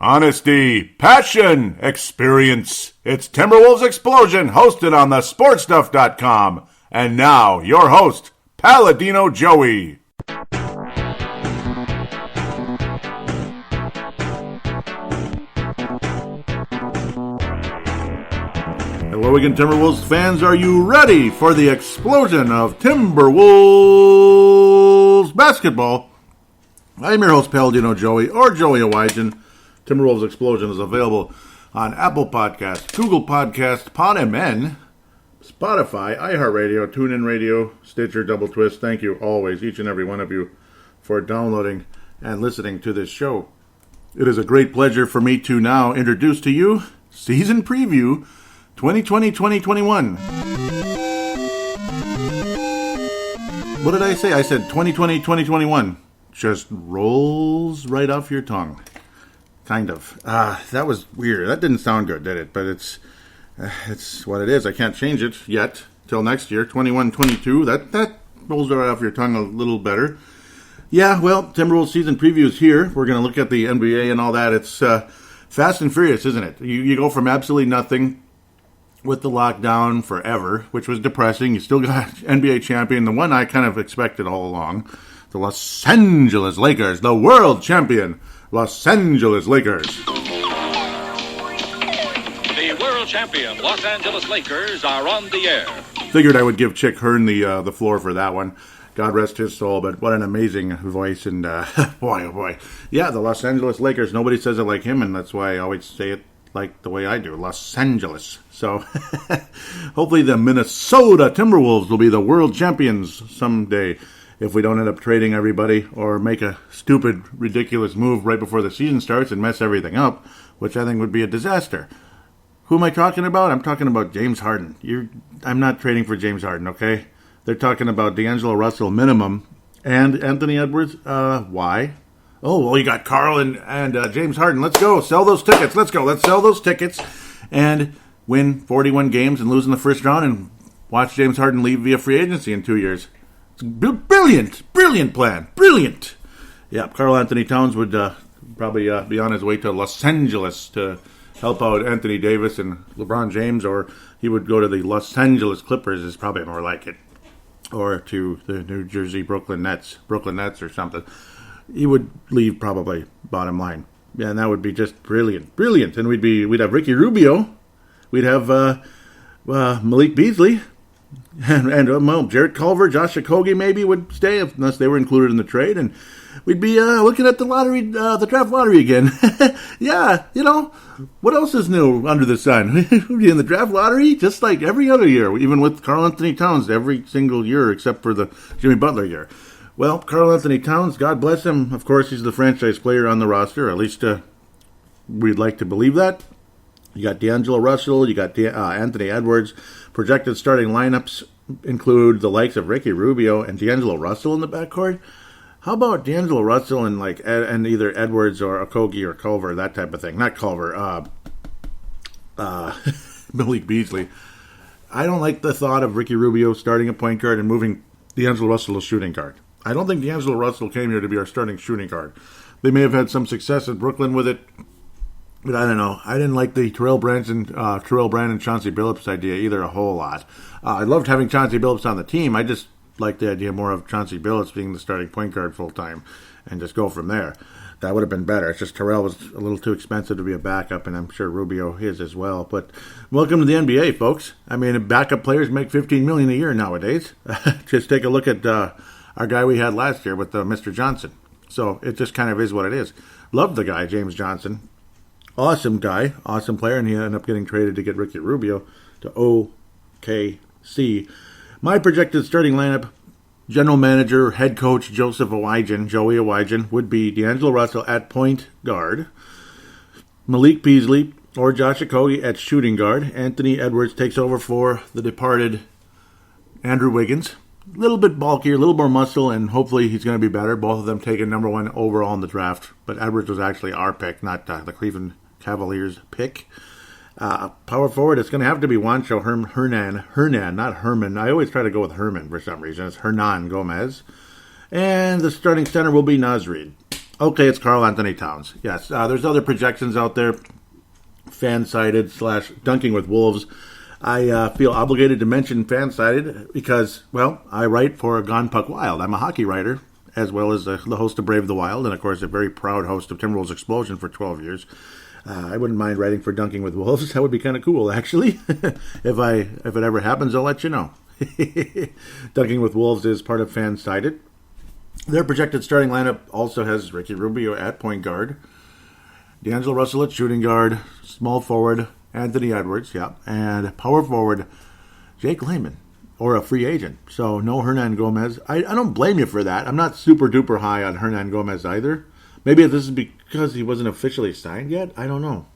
Honesty, passion, experience. It's Timberwolves Explosion, hosted on thesportstuff.com. And now, your host, Paladino Joey. Hello again, Timberwolves fans. Are you ready for the explosion of Timberwolves basketball? I'm your host, Paladino Joey, or Joey Awajan. Timberwolves Explosion is available on Apple Podcasts, Google Podcasts, PodMN, Spotify, iHeartRadio, TuneIn Radio, Stitcher, Double Twist. Thank you always, each and every one of you, for downloading and listening to this show. It is a great pleasure for me to now introduce to you Season Preview 2020-2021. What did I say? I said 2020-2021. Just rolls right off your tongue. Kind of. That was weird. That didn't sound good, did it? But it's what it is. I can't change it yet till next year, 21-22. That rolls right off your tongue a little better. Yeah, well, Timberwolves season preview is here. We're going to look at the NBA and all that. It's fast and furious, isn't it? You go from absolutely nothing with the lockdown forever, which was depressing. You still got NBA champion, the one I kind of expected all along, the Los Angeles Lakers, the world champion. Los Angeles Lakers. The world champion Los Angeles Lakers are on the air. Figured I would give Chick Hearn the floor for that one. God rest his soul, but what an amazing voice. And boy, oh boy. Yeah, the Los Angeles Lakers. Nobody says it like him, and that's why I always say it like the way I do. Los Angeles. So hopefully the Minnesota Timberwolves will be the world champions someday, if we don't end up trading everybody or make a stupid, ridiculous move right before the season starts and mess everything up, which I think would be a disaster. Who am I talking about? I'm talking about James Harden. I'm not trading for James Harden, okay? They're talking about D'Angelo Russell minimum and Anthony Edwards. Why? Oh, well, you got Carl and James Harden. Let's go. Sell those tickets. Let's go. Let's sell those tickets and win 41 games and lose in the first round and watch James Harden leave via free agency in 2 years. Brilliant plan. Brilliant. Yeah, Karl Anthony Towns would probably be on his way to Los Angeles to help out Anthony Davis and LeBron James, or he would go to the Los Angeles Clippers, is probably more like it, or to the New Jersey Brooklyn Nets or something. He would leave probably, bottom line. Yeah, and that would be just brilliant. And we'd have Ricky Rubio, we'd have Malik Beasley. And Jarrett Culver, Josh Okogie maybe would stay unless they were included in the trade, and we'd be looking at the draft lottery again. Yeah, what else is new under the sun? We'd be in the draft lottery just like every other year, even with Karl Anthony Towns every single year except for the Jimmy Butler year. Well, Karl Anthony Towns, God bless him. Of course, he's the franchise player on the roster. At least we'd like to believe that. You got D'Angelo Russell, you got Anthony Edwards. Projected starting lineups include the likes of Ricky Rubio and D'Angelo Russell in the backcourt. How about D'Angelo Russell and and either Edwards or Okogie or Culver, that type of thing? Not Culver, Malik Beasley. I don't like the thought of Ricky Rubio starting a point guard and moving D'Angelo Russell to shooting guard. I don't think D'Angelo Russell came here to be our starting shooting guard. They may have had some success in Brooklyn with it, but I don't know. I didn't like the Terrell Brandon, Chauncey Billups idea either a whole lot. I loved having Chauncey Billups on the team. I just liked the idea more of Chauncey Billups being the starting point guard full time and just go from there. That would have been better. It's just Terrell was a little too expensive to be a backup, and I'm sure Rubio is as well. But welcome to the NBA, folks. I mean, backup players make $15 million a year nowadays. Just take a look at our guy we had last year with Mr. Johnson. So it just kind of is what it is. Loved the guy, James Johnson. Awesome guy, awesome player, and he ended up getting traded to get Ricky Rubio to OKC. My projected starting lineup, general manager, head coach Joey Awajan, would be D'Angelo Russell at point guard, Malik Beasley or Josh Okogie at shooting guard. Anthony Edwards takes over for the departed Andrew Wiggins. A little bit bulkier, a little more muscle, and hopefully he's going to be better. Both of them taken number one overall in the draft, but Edwards was actually our pick, not the Cleveland Cavaliers pick. Power forward, it's going to have to be Juancho Hernan, not Herman. I always try to go with Herman for some reason. It's Hernan Gomez. And the starting center will be Naz Reid. Okay, it's Karl Anthony Towns. Yes, there's other projections out there, fan-sided / dunking with wolves. I feel obligated to mention fan-sided because, well, I write for Gone Puck Wild. I'm a hockey writer, as well as the host of Brave the Wild, and of course a very proud host of Timberwolves Explosion for 12 years. I wouldn't mind writing for Dunking with Wolves. That would be kind of cool, actually. If it ever happens, I'll let you know. Dunking with Wolves is part of Fan-Sided. Their projected starting lineup also has Ricky Rubio at point guard, D'Angelo Russell at shooting guard, small forward Anthony Edwards, and power forward Jake Layman, or a free agent. So no Hernan Gomez. I don't blame you for that. I'm not super duper high on Hernan Gomez either. Maybe this is because he wasn't officially signed yet. I don't know.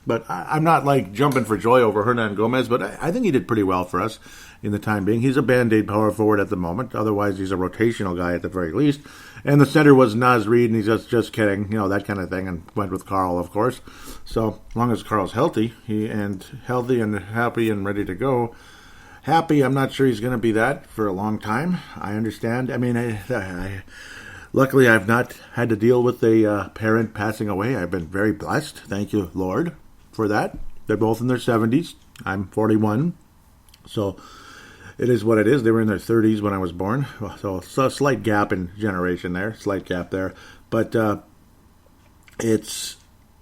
But I'm not like jumping for joy over Hernan Gomez, but I think he did pretty well for us in the time being. He's a Band-Aid power forward at the moment. Otherwise, he's a rotational guy at the very least. And the center was Naz Reid, and he's just kidding, that kind of thing, and went with Karl, of course. So as long as Karl's healthy, healthy and happy and ready to go. Happy, I'm not sure he's going to be that for a long time. I understand. I mean, luckily, I've not had to deal with a parent passing away. I've been very blessed. Thank you, Lord, for that. They're both in their 70s. I'm 41. So it is what it is. They were in their 30s when I was born. So a slight gap in generation there. Slight gap there. But it's,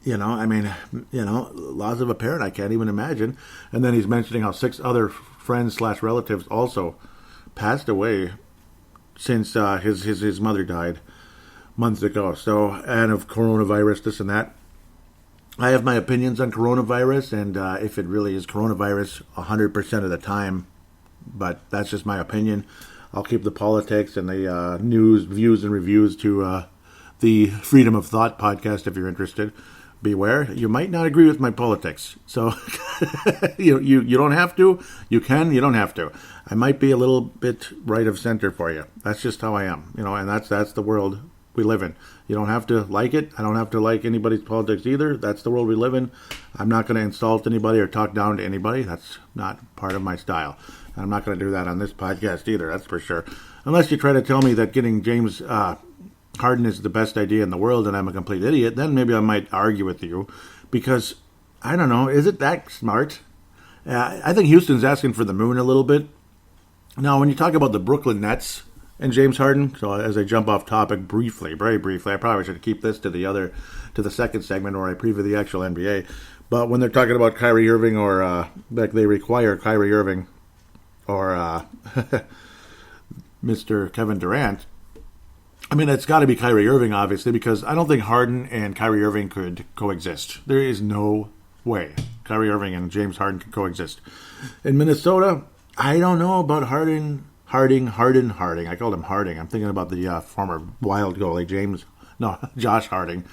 loss of a parent I can't even imagine. And then he's mentioning how 6 other friends / relatives also passed away since his mother died months ago. So, and of coronavirus, this and that. I have my opinions on coronavirus, and if it really is coronavirus 100% of the time, but that's just my opinion. I'll keep the politics and the news, views, and reviews to the Freedom of Thought podcast if you're interested. Beware, you might not agree with my politics. So you don't have to. You can, you don't have to. I might be a little bit right of center for you. That's just how I am, and that's the world we live in. You don't have to like it. I don't have to like anybody's politics either. That's the world we live in. I'm not going to insult anybody or talk down to anybody. That's not part of my style. And I'm not going to do that on this podcast either, that's for sure. Unless you try to tell me that getting James Harden is the best idea in the world and I'm a complete idiot, then maybe I might argue with you. Because, I don't know, is it that smart? I think Houston's asking for the moon a little bit. Now, when you talk about the Brooklyn Nets and James Harden, so as I jump off topic very briefly, I probably should keep this to the second segment where I preview the actual NBA. But when they're talking about Kyrie Irving or like they require Kyrie Irving or Mr. Kevin Durant, I mean, it's got to be Kyrie Irving, obviously, because I don't think Harden and Kyrie Irving could coexist. There is no way Kyrie Irving and James Harden could coexist. In Minnesota, I don't know about Harding. I called him Harding. I'm thinking about the former Wild goalie, Josh Harding.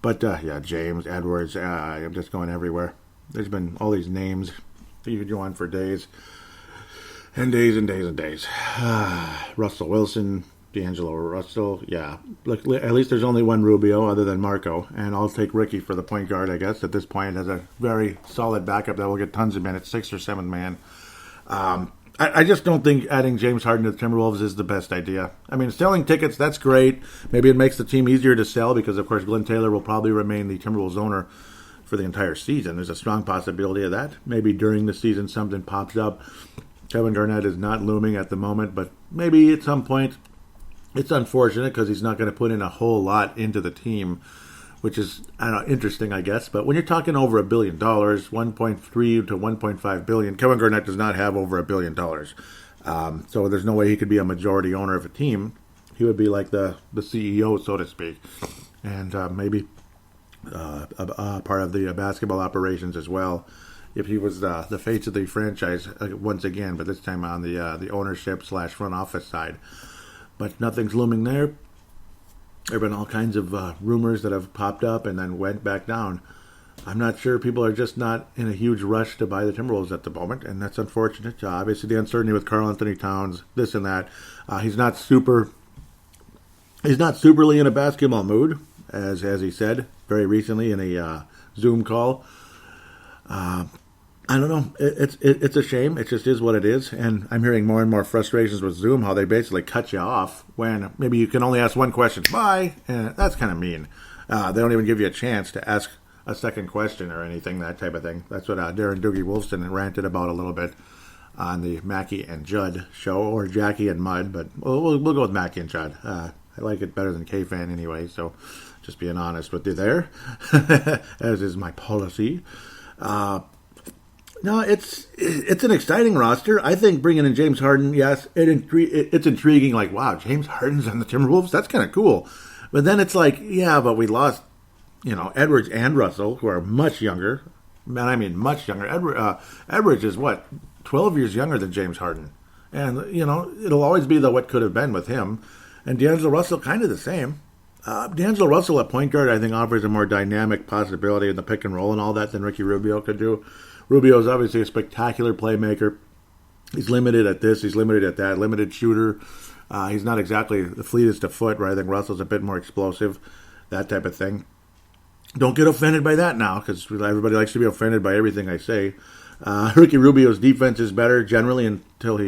But, James, Edwards, I'm just going everywhere. There's been all these names that you could go on for days. And days and days and days. Russell Wilson, D'Angelo Russell, yeah. Look, at least there's only one Rubio other than Marco. And I'll take Ricky for the point guard, I guess. At this point, as a very solid backup that will get tons of minutes, 6 or 7 man. I just don't think adding James Harden to the Timberwolves is the best idea. I mean, selling tickets, that's great. Maybe it makes the team easier to sell because, of course, Glenn Taylor will probably remain the Timberwolves owner for the entire season. There's a strong possibility of that. Maybe during the season something pops up. Kevin Garnett is not looming at the moment, but maybe at some point. It's unfortunate because he's not going to put in a whole lot into the team, which is interesting, I guess. But when you're talking over $1 billion, 1.3 to 1.5 billion, Kevin Garnett does not have over $1 billion. So there's no way he could be a majority owner of a team. He would be like the CEO, so to speak, and maybe a part of the basketball operations as well. If he was the face of the franchise once again, but this time on the ownership / front office side. But nothing's looming there. There have been all kinds of rumors that have popped up and then went back down. I'm not sure. People are just not in a huge rush to buy the Timberwolves at the moment, and that's unfortunate. Obviously, the uncertainty with Karl Anthony Towns, this and that. He's not superly in a basketball mood, as he said very recently in a Zoom call. I don't know. It's a shame. It just is what it is. And I'm hearing more and more frustrations with Zoom, how they basically cut you off when maybe you can only ask one question. Bye. And that's kind of mean. They don't even give you a chance to ask a second question or anything, that type of thing. That's what Darren Doogie Wolfson ranted about a little bit on the Mackie and Judd show, or Jackie and Mud, but we'll go with Mackie and Judd. I like it better than K-Fan anyway, so just being honest with you there, as is my policy. No, it's an exciting roster. I think bringing in James Harden, yes, it's intriguing. Like, wow, James Harden's on the Timberwolves? That's kind of cool. But then it's like, yeah, but we lost, Edwards and Russell, who are much younger. Man, I mean much younger. Edwards is, 12 years younger than James Harden. And, it'll always be the what could have been with him. And D'Angelo Russell, kind of the same. D'Angelo Russell at point guard, I think, offers a more dynamic possibility in the pick and roll and all that than Ricky Rubio could do. Rubio is obviously a spectacular playmaker. He's limited at this, he's limited at that, limited shooter. He's not exactly the fleetest of foot, where I think Russell's a bit more explosive, that type of thing. Don't get offended by that now, because everybody likes to be offended by everything I say. Ricky Rubio's defense is better generally until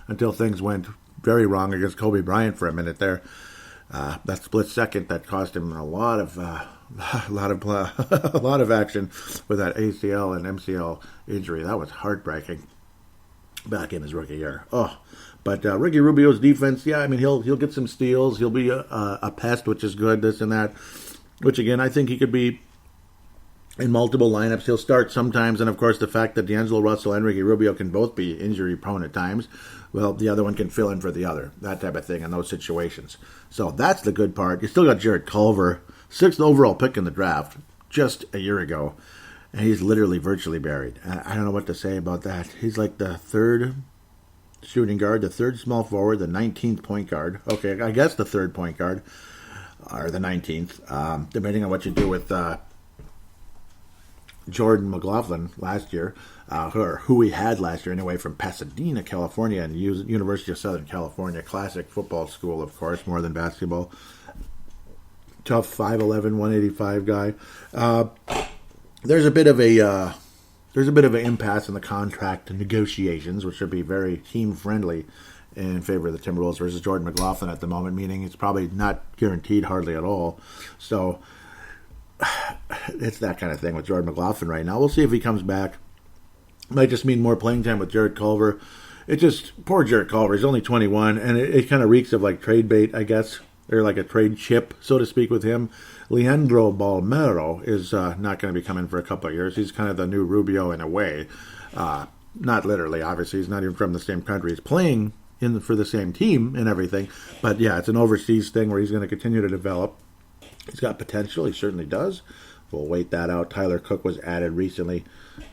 until things went very wrong against Kobe Bryant for a minute there. That split second that cost him a lot of action with that ACL and MCL injury. That was heartbreaking back in his rookie year. But Ricky Rubio's defense, yeah, I mean he'll get some steals. He'll be a pest, which is good. This and that, which again I think he could be in multiple lineups. He'll start sometimes, and of course the fact that D'Angelo Russell and Ricky Rubio can both be injury prone at times, well, the other one can fill in for the other, that type of thing in those situations. So that's the good part. You still got Jared Culver, 6th overall pick in the draft just a year ago, and he's literally virtually buried. I don't know what to say about that. He's like the 3rd shooting guard, the 3rd small forward, the 19th point guard. Okay, I guess the 3rd point guard, or the 19th, depending on what you do with Jordan McLaughlin last year, or who we had last year anyway, from Pasadena, California, and University of Southern California. Classic football school, of course, more than basketball. Tough 5'11", 185 guy. There's a bit of an impasse in the contract negotiations, which should be very team friendly in favor of the Timberwolves versus Jordan McLaughlin at the moment, meaning it's probably not guaranteed hardly at all. So it's that kind of thing with Jordan McLaughlin right now. We'll see if he comes back. Might just mean more playing time with Jared Culver. Poor Jared Culver. He's only 21, and it kind of reeks of like trade bait, I guess. Or like a trade chip, so to speak, with him. Leandro Balmero is not going to be coming for a couple of years. He's kind of the new Rubio in a way. Not literally, obviously. He's not even from the same country. He's playing for the same team and everything. But yeah, it's an overseas thing where he's going to continue to develop. He's got potential. He certainly does. We'll wait that out. Tyler Cook was added recently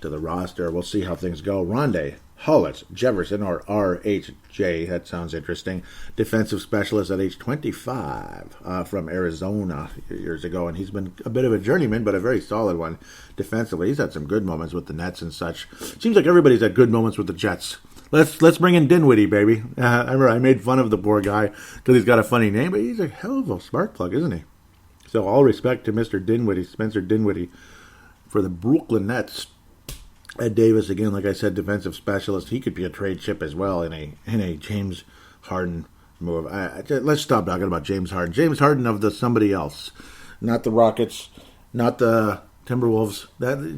to the roster. We'll see how things go. Rondé Hollis Jefferson, or RHJ, that sounds interesting. Defensive specialist at age 25 from Arizona years ago. And he's been a bit of a journeyman, but a very solid one defensively. He's had some good moments with the Nets and such. Seems like everybody's had good moments with the Jets. Let's bring in Dinwiddie, baby. I remember I made fun of the poor guy because he's got a funny name, but he's a hell of a spark plug, isn't he? So all respect to Mr. Dinwiddie, Spencer Dinwiddie, for the Brooklyn Nets. Ed Davis, again, like I said, defensive specialist. He could be a trade chip as well in a James Harden move. Let's stop talking about James Harden. James Harden of the somebody else, not the Rockets, not the Timberwolves.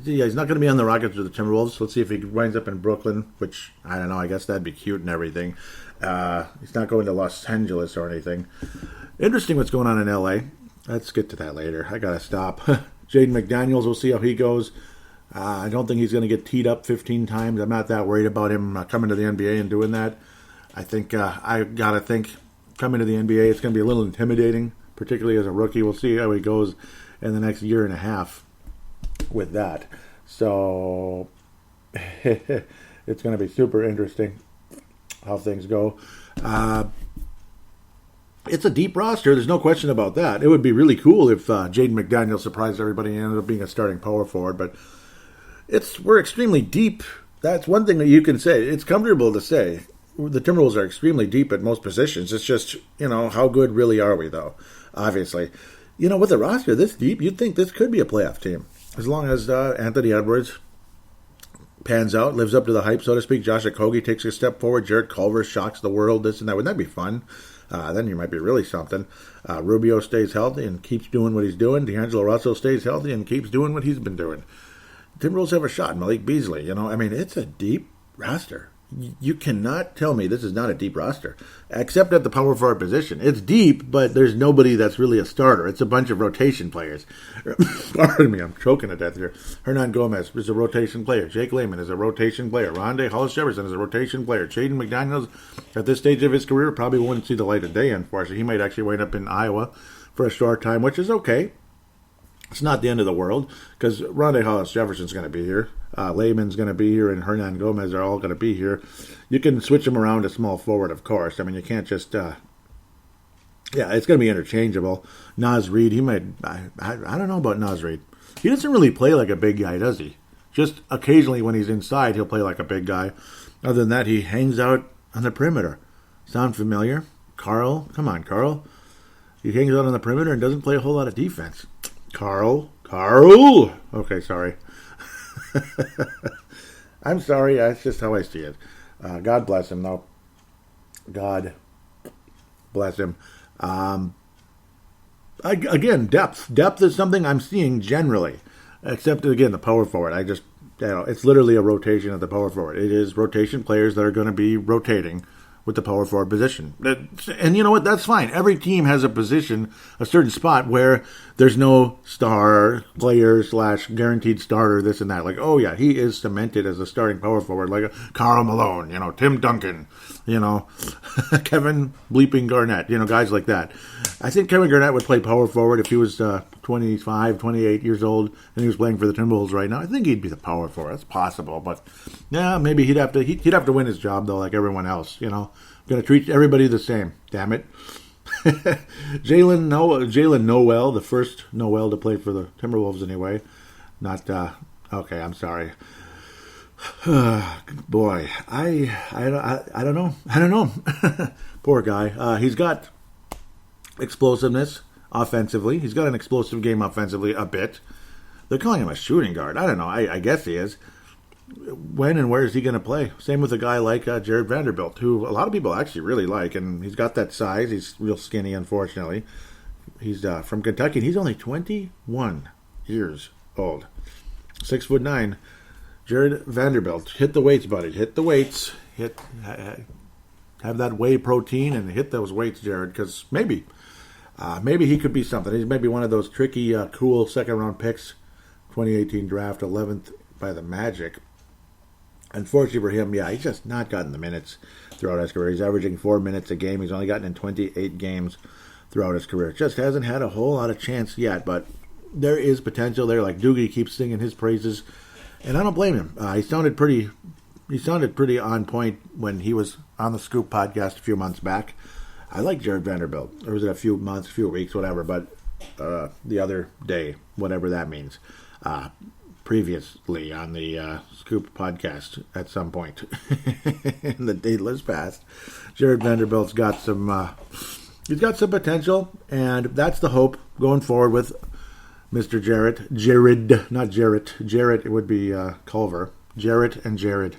He's not going to be on the Rockets or the Timberwolves. Let's see if he winds up in Brooklyn, which, I don't know, I guess that'd be cute and everything. He's not going to Los Angeles or anything. Interesting what's going on in L.A. Let's get to that later. I got to stop. Jaden McDaniels, we'll see how he goes. I don't think he's going to get teed up 15 times. I'm not that worried about him coming to the NBA and doing that. I think I got to think coming to the NBA, it's going to be a little intimidating, particularly as a rookie. We'll see how he goes in the next year and a half with that. So it's going to be super interesting how things go. It's a deep roster. There's no question about that. It would be really cool if Jaden McDaniels surprised everybody and ended up being a starting power forward, but we're extremely deep. That's one thing that you can say. It's comfortable to say. The Timberwolves are extremely deep at most positions. It's just, how good really are we, though? Obviously. With a roster this deep, you'd think this could be a playoff team. As long as Anthony Edwards pans out, lives up to the hype, so to speak. Josh Okogie takes a step forward. Jared Culver shocks the world, this and that. Wouldn't that be fun? Then you might be really something. Rubio stays healthy and keeps doing what he's doing. D'Angelo Russell stays healthy and keeps doing what he's been doing. Timberwolves have a shot. Malik Beasley, it's a deep roster. You cannot tell me this is not a deep roster, except at the power forward position. It's deep, but there's nobody that's really a starter. It's a bunch of rotation players. Pardon me, I'm choking to death here. Hernan Gomez is a rotation player. Jake Layman is a rotation player. Rondé Hollis-Jefferson is a rotation player. Jaden McDaniels, at this stage of his career, probably wouldn't see the light of day, unfortunately. He might actually wind up in Iowa for a short time, which is okay. It's not the end of the world, because Rondé Hollis-Jefferson's going to be here. Layman's going to be here, and Hernan Gomez are all going to be here. You can switch them around to small forward, of course. I mean, you can't just... it's going to be interchangeable. Naz Reid, he might... I don't know about Naz Reid. He doesn't really play like a big guy, does he? Just occasionally when he's inside, he'll play like a big guy. Other than that, he hangs out on the perimeter. Sound familiar? Carl? Come on, Carl. He hangs out on the perimeter and doesn't play a whole lot of defense. Carl? Okay, sorry. I'm sorry, that's just how I see it. God bless him, though. God bless him. Again, depth. Depth is something I'm seeing generally. Except, again, the power forward. It's literally a rotation at the power forward. It is rotation players that are going to be rotating with the power forward position. And you know what? That's fine. Every team has a position, a certain spot where there's no star player / guaranteed starter, this and that. Like, oh yeah, he is cemented as a starting power forward, like a Karl Malone, Tim Duncan, Kevin bleeping Garnett, guys like that. I think Kevin Garnett would play power forward if he was 25, 28 years old and he was playing for the Timberwolves right now. I think he'd be the power forward. That's possible, but yeah, maybe he'd have to win his job though, like everyone else. I'm going to treat everybody the same. Damn it. Jalen Noel, the first Noel to play for the Timberwolves anyway. Not okay. I'm sorry. Boy, I don't know. Poor guy. He's got explosiveness offensively. He's got an explosive game offensively a bit. They're calling him a shooting guard. I don't know. I guess he is. When and where is he going to play? Same with a guy like Jared Vanderbilt, who a lot of people actually really like, and he's got that size. He's real skinny, unfortunately. He's from Kentucky, and he's only 21 years old. 6'9". Jared Vanderbilt. Hit the weights, buddy. Hit the weights. Have that whey protein and hit those weights, Jared, because maybe he could be something. He's maybe one of those tricky, cool second-round picks, 2018 draft, 11th by the Magic. Unfortunately for him, he's just not gotten the minutes throughout his career. He's averaging 4 minutes a game. He's only gotten in 28 games throughout his career. Just hasn't had a whole lot of chance yet, but there is potential there. Like Doogie keeps singing his praises, and I don't blame him. He sounded pretty on point when he was on the Scoop podcast a few months back. I like Jared Vanderbilt. Or was it a few months, few weeks, whatever, but the other day, whatever that means. Previously on the Scoop podcast at some point in the dateless past, Jared Vanderbilt's got some he's got some potential, and that's the hope going forward with Mr. Jared, not Jarrett. Jarrett, it would be Culver. Jarrett and Jared.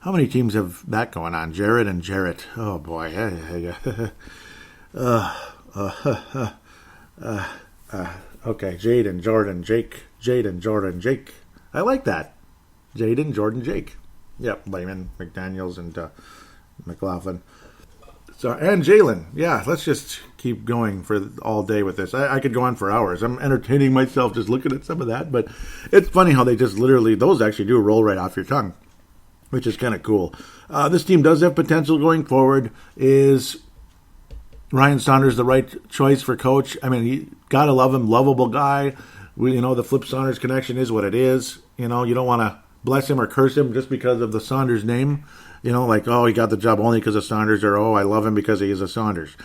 How many teams have that going on? Jared and Jarrett. Oh boy. Okay, Jaden, Jordan, Jake. Jaden, Jordan, Jake. I like that. Jaden, Jordan, Jake. Yep, Layman, McDaniels, and McLaughlin. So, and Jalen. Yeah, let's just keep going for all day with this. I could go on for hours. I'm entertaining myself just looking at some of that, but it's funny how they just literally, those actually do roll right off your tongue, which is kind of cool. This team does have potential going forward. Is Ryan Saunders the right choice for coach? I mean, you gotta love him, lovable guy. The Flip Saunders connection is what it is. You don't want to bless him or curse him just because of the Saunders name. He got the job only because of Saunders, or, I love him because he is a Saunders.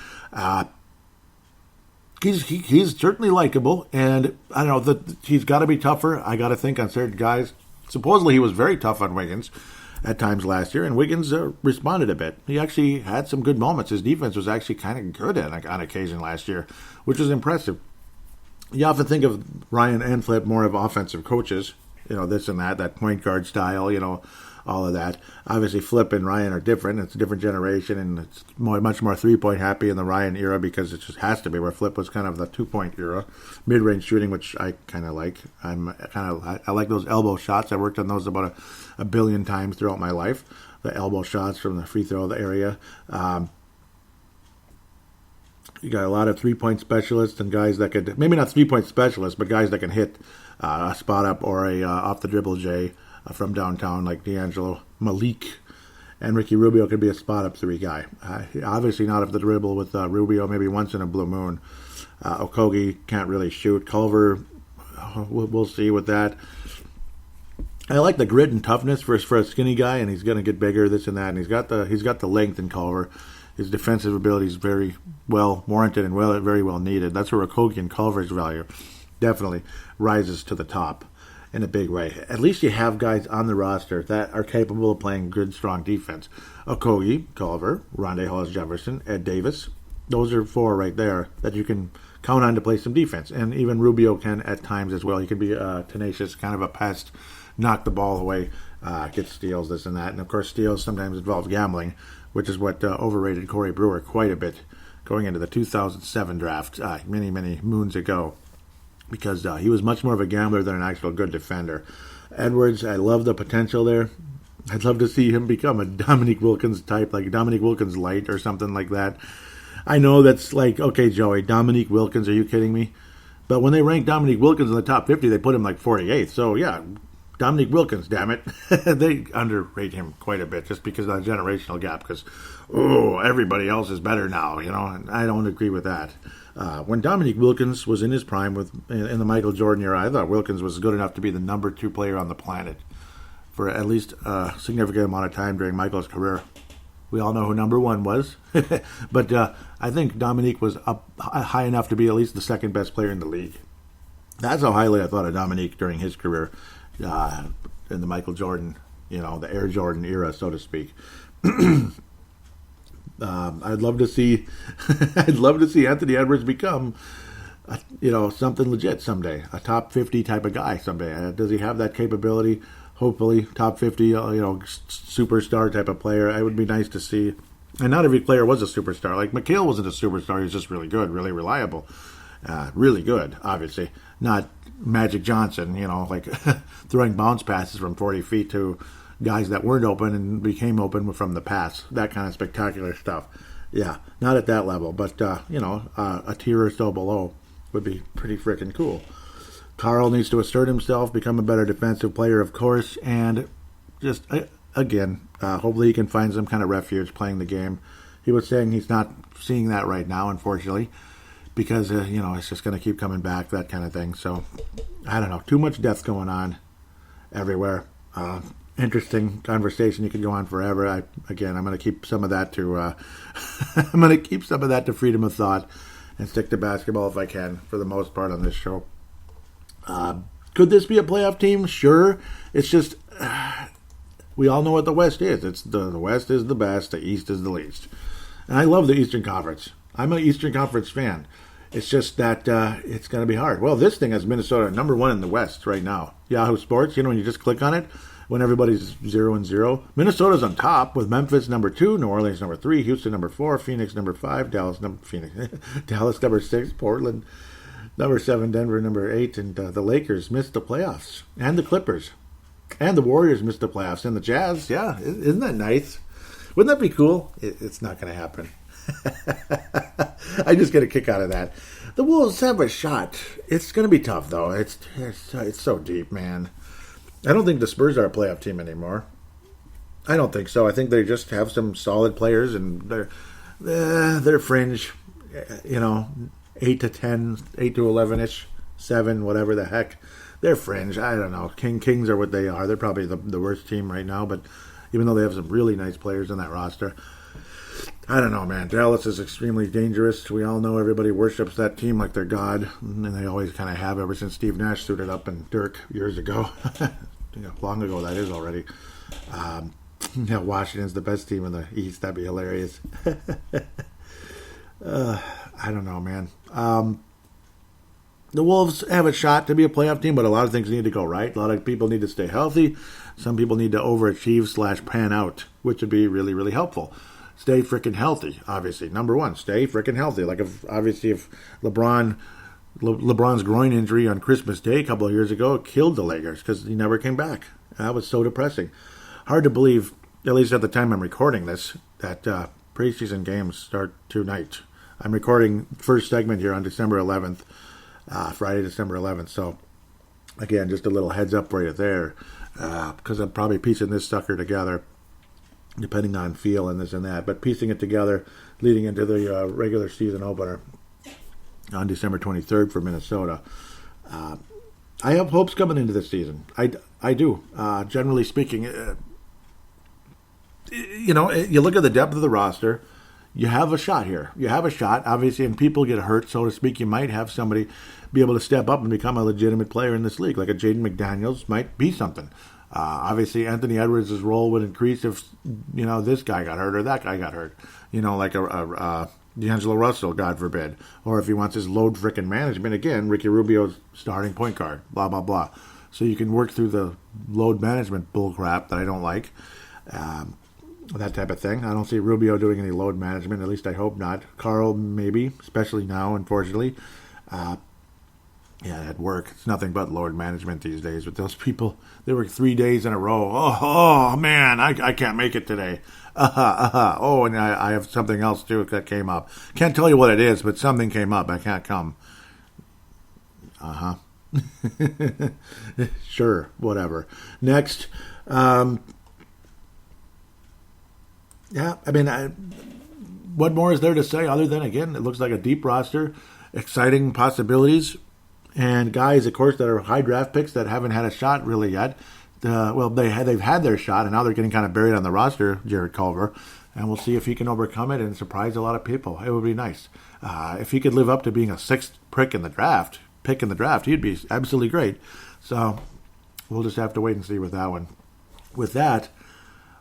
He's certainly likable, and I don't know, he's got to be tougher, I got to think, on certain guys. Supposedly he was very tough on Wiggins at times last year, and Wiggins responded a bit. He actually had some good moments. His defense was actually kind of good on occasion last year, which was impressive. You often think of Ryan and Flip more of offensive coaches, this and that point guard style, all of that. Obviously, Flip and Ryan are different. It's a different generation, and it's much more three-point happy in the Ryan era because it just has to be, where Flip was kind of the two-point era. Mid-range shooting, which I kind of like. I like those elbow shots. I worked on those about a billion times throughout my life. The elbow shots from the free throw area. You got a lot of three-point specialists and guys that could, maybe not three-point specialists, but guys that can hit a spot up or a off-the-dribble J from downtown, like D'Angelo, Malik, and Ricky Rubio could be a spot-up three guy. Obviously not off the dribble with Rubio, maybe once in a blue moon. Okogie can't really shoot. Culver, we'll see with that. I like the grit and toughness for a skinny guy, and he's going to get bigger, this and that. And he's got the length in Culver. His defensive ability is very well warranted and very well needed. That's where Okogie and Culver's value definitely rises to the top in a big way. At least you have guys on the roster that are capable of playing good, strong defense. Okogie, Culver, Rondé Hollis-Jefferson, Ed Davis. Those are four right there that you can count on to play some defense. And even Rubio can at times as well. He can be tenacious, kind of a pest, knock the ball away, get steals, this and that. And, of course, steals sometimes involve gambling, which is what overrated Corey Brewer quite a bit going into the 2007 draft many, many moons ago, because he was much more of a gambler than an actual good defender. Edwards, I love the potential there. I'd love to see him become a Dominique Wilkins type, like Dominique Wilkins light or something like that. I know that's like, okay, Joey, Dominique Wilkins, are you kidding me? But when they rank Dominique Wilkins in the top 50, they put him like 48th. So, yeah, Dominique Wilkins, damn it. They underrate him quite a bit just because of the generational gap, because, everybody else is better now, and I don't agree with that. When Dominique Wilkins was in his prime in the Michael Jordan era, I thought Wilkins was good enough to be the number 2 player on the planet for at least a significant amount of time during Michael's career. We all know who number 1 was, but I think Dominique was up high enough to be at least the second best player in the league. That's how highly I thought of Dominique during his career in the Michael Jordan, the Air Jordan era, so to speak. I'd love to see Anthony Edwards become, something legit someday, a top 50 type of guy someday. Does he have that capability? Hopefully, top 50, superstar type of player. It would be nice to see. And not every player was a superstar. Like McHale wasn't a superstar. He was just really good, really reliable, really good. Obviously, not Magic Johnson. Like throwing bounce passes from 40 feet to guys that weren't open and became open from the pass. That kind of spectacular stuff. Yeah, not at that level, but a tier or so below would be pretty freaking cool. Carl needs to assert himself, become a better defensive player, of course, and just, again, hopefully he can find some kind of refuge playing the game. He was saying he's not seeing that right now, unfortunately, because, it's just going to keep coming back, that kind of thing. So, I don't know, too much death going on everywhere. Interesting conversation. You could go on forever. I'm going to keep some of that to freedom of thought and stick to basketball if I can, for the most part on this show. Could this be a playoff team? Sure. It's just, we all know what the West is. It's the West is the best, the East is the least. And I love the Eastern Conference. I'm an Eastern Conference fan. It's just that it's going to be hard. Well, this thing has Minnesota number 1 in the West right now. Yahoo Sports, when you just click on it, when everybody's 0-0. Minnesota's on top with Memphis number 2, New Orleans number 3, Houston number 4, Phoenix number 5, Dallas number 6, Portland number 7, Denver number 8, and the Lakers missed the playoffs, and the Clippers, and the Warriors missed the playoffs, and the Jazz. Yeah, isn't that nice? Wouldn't that be cool? It's not going to happen. I just get a kick out of that. The Wolves have a shot. It's going to be tough, though. It's so deep, man. I don't think the Spurs are a playoff team anymore. I don't think so. I think they just have some solid players, and they're fringe, 8 to 10, 8 to 11-ish, 7, whatever the heck. They're fringe. I don't know. Kings are what they are. They're probably the worst team right now, but even though they have some really nice players on that roster, I don't know, man. Dallas is extremely dangerous. We all know everybody worships that team like their god, and they always kind of have ever since Steve Nash suited up and Dirk years ago. Long ago that is already. Washington's the best team in the East. That'd be hilarious. I don't know, man. the Wolves have a shot to be a playoff team, but a lot of things need to go right. A lot of people need to stay healthy. Some people need to overachieve / pan out, which would be really, really helpful. Stay freaking healthy, obviously. Number one, stay freaking healthy. Like, if LeBron's groin injury on Christmas Day a couple of years ago killed the Lakers because he never came back. That was so depressing. Hard to believe, at least at the time I'm recording this, that preseason games start tonight. I'm recording first segment here on December 11th, Friday, December 11th. So, again, just a little heads up for you there, because I'm probably piecing this sucker together, depending on feel and this and that, but piecing it together leading into the regular season opener on December 23rd for Minnesota. I have hopes coming into this season. I do. Generally speaking, you look at the depth of the roster, you have a shot here. You have a shot, obviously, and people get hurt, so to speak. You might have somebody be able to step up and become a legitimate player in this league, like a Jaden McDaniels might be something. Obviously, Anthony Edwards' role would increase if, this guy got hurt or that guy got hurt. Like a D'Angelo Russell, God forbid. Or if he wants his load frickin' management, again, Ricky Rubio's starting point guard, blah, blah, blah. So you can work through the load management bullcrap that I don't like. That type of thing. I don't see Rubio doing any load management. At least I hope not. Carl, maybe, especially now, unfortunately. At work, it's nothing but load management these days with those people. They work 3 days in a row. Oh man, I can't make it today. Oh, and I have something else too that came up. Can't tell you what it is, but something came up. I can't come. Sure, whatever. Next. What more is there to say other than, again, it looks like a deep roster, exciting possibilities, and guys, of course, that are high draft picks that haven't had a shot really yet. They've had their shot, and now they're getting kind of buried on the roster, Jared Culver, and we'll see if he can overcome it and surprise a lot of people. It would be nice. If he could live up to being a sixth pick in the draft, he'd be absolutely great. So we'll just have to wait and see with that one. With that,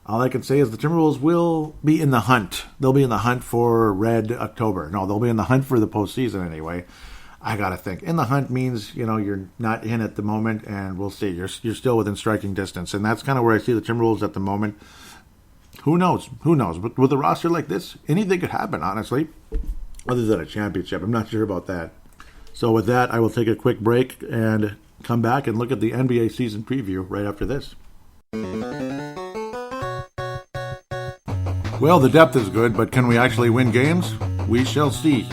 all I can say is the Timberwolves will be in the hunt. They'll be in the hunt for Red October. No, they'll be in the hunt for the postseason anyway. I got to think. In the hunt means, you're not in at the moment, and we'll see. You're still within striking distance, and that's kind of where I see the Timberwolves at the moment. Who knows? But with a roster like this, anything could happen, honestly, other than a championship. I'm not sure about that. So with that, I will take a quick break and come back and look at the NBA season preview right after this. Well, the depth is good, but can we actually win games? We shall see.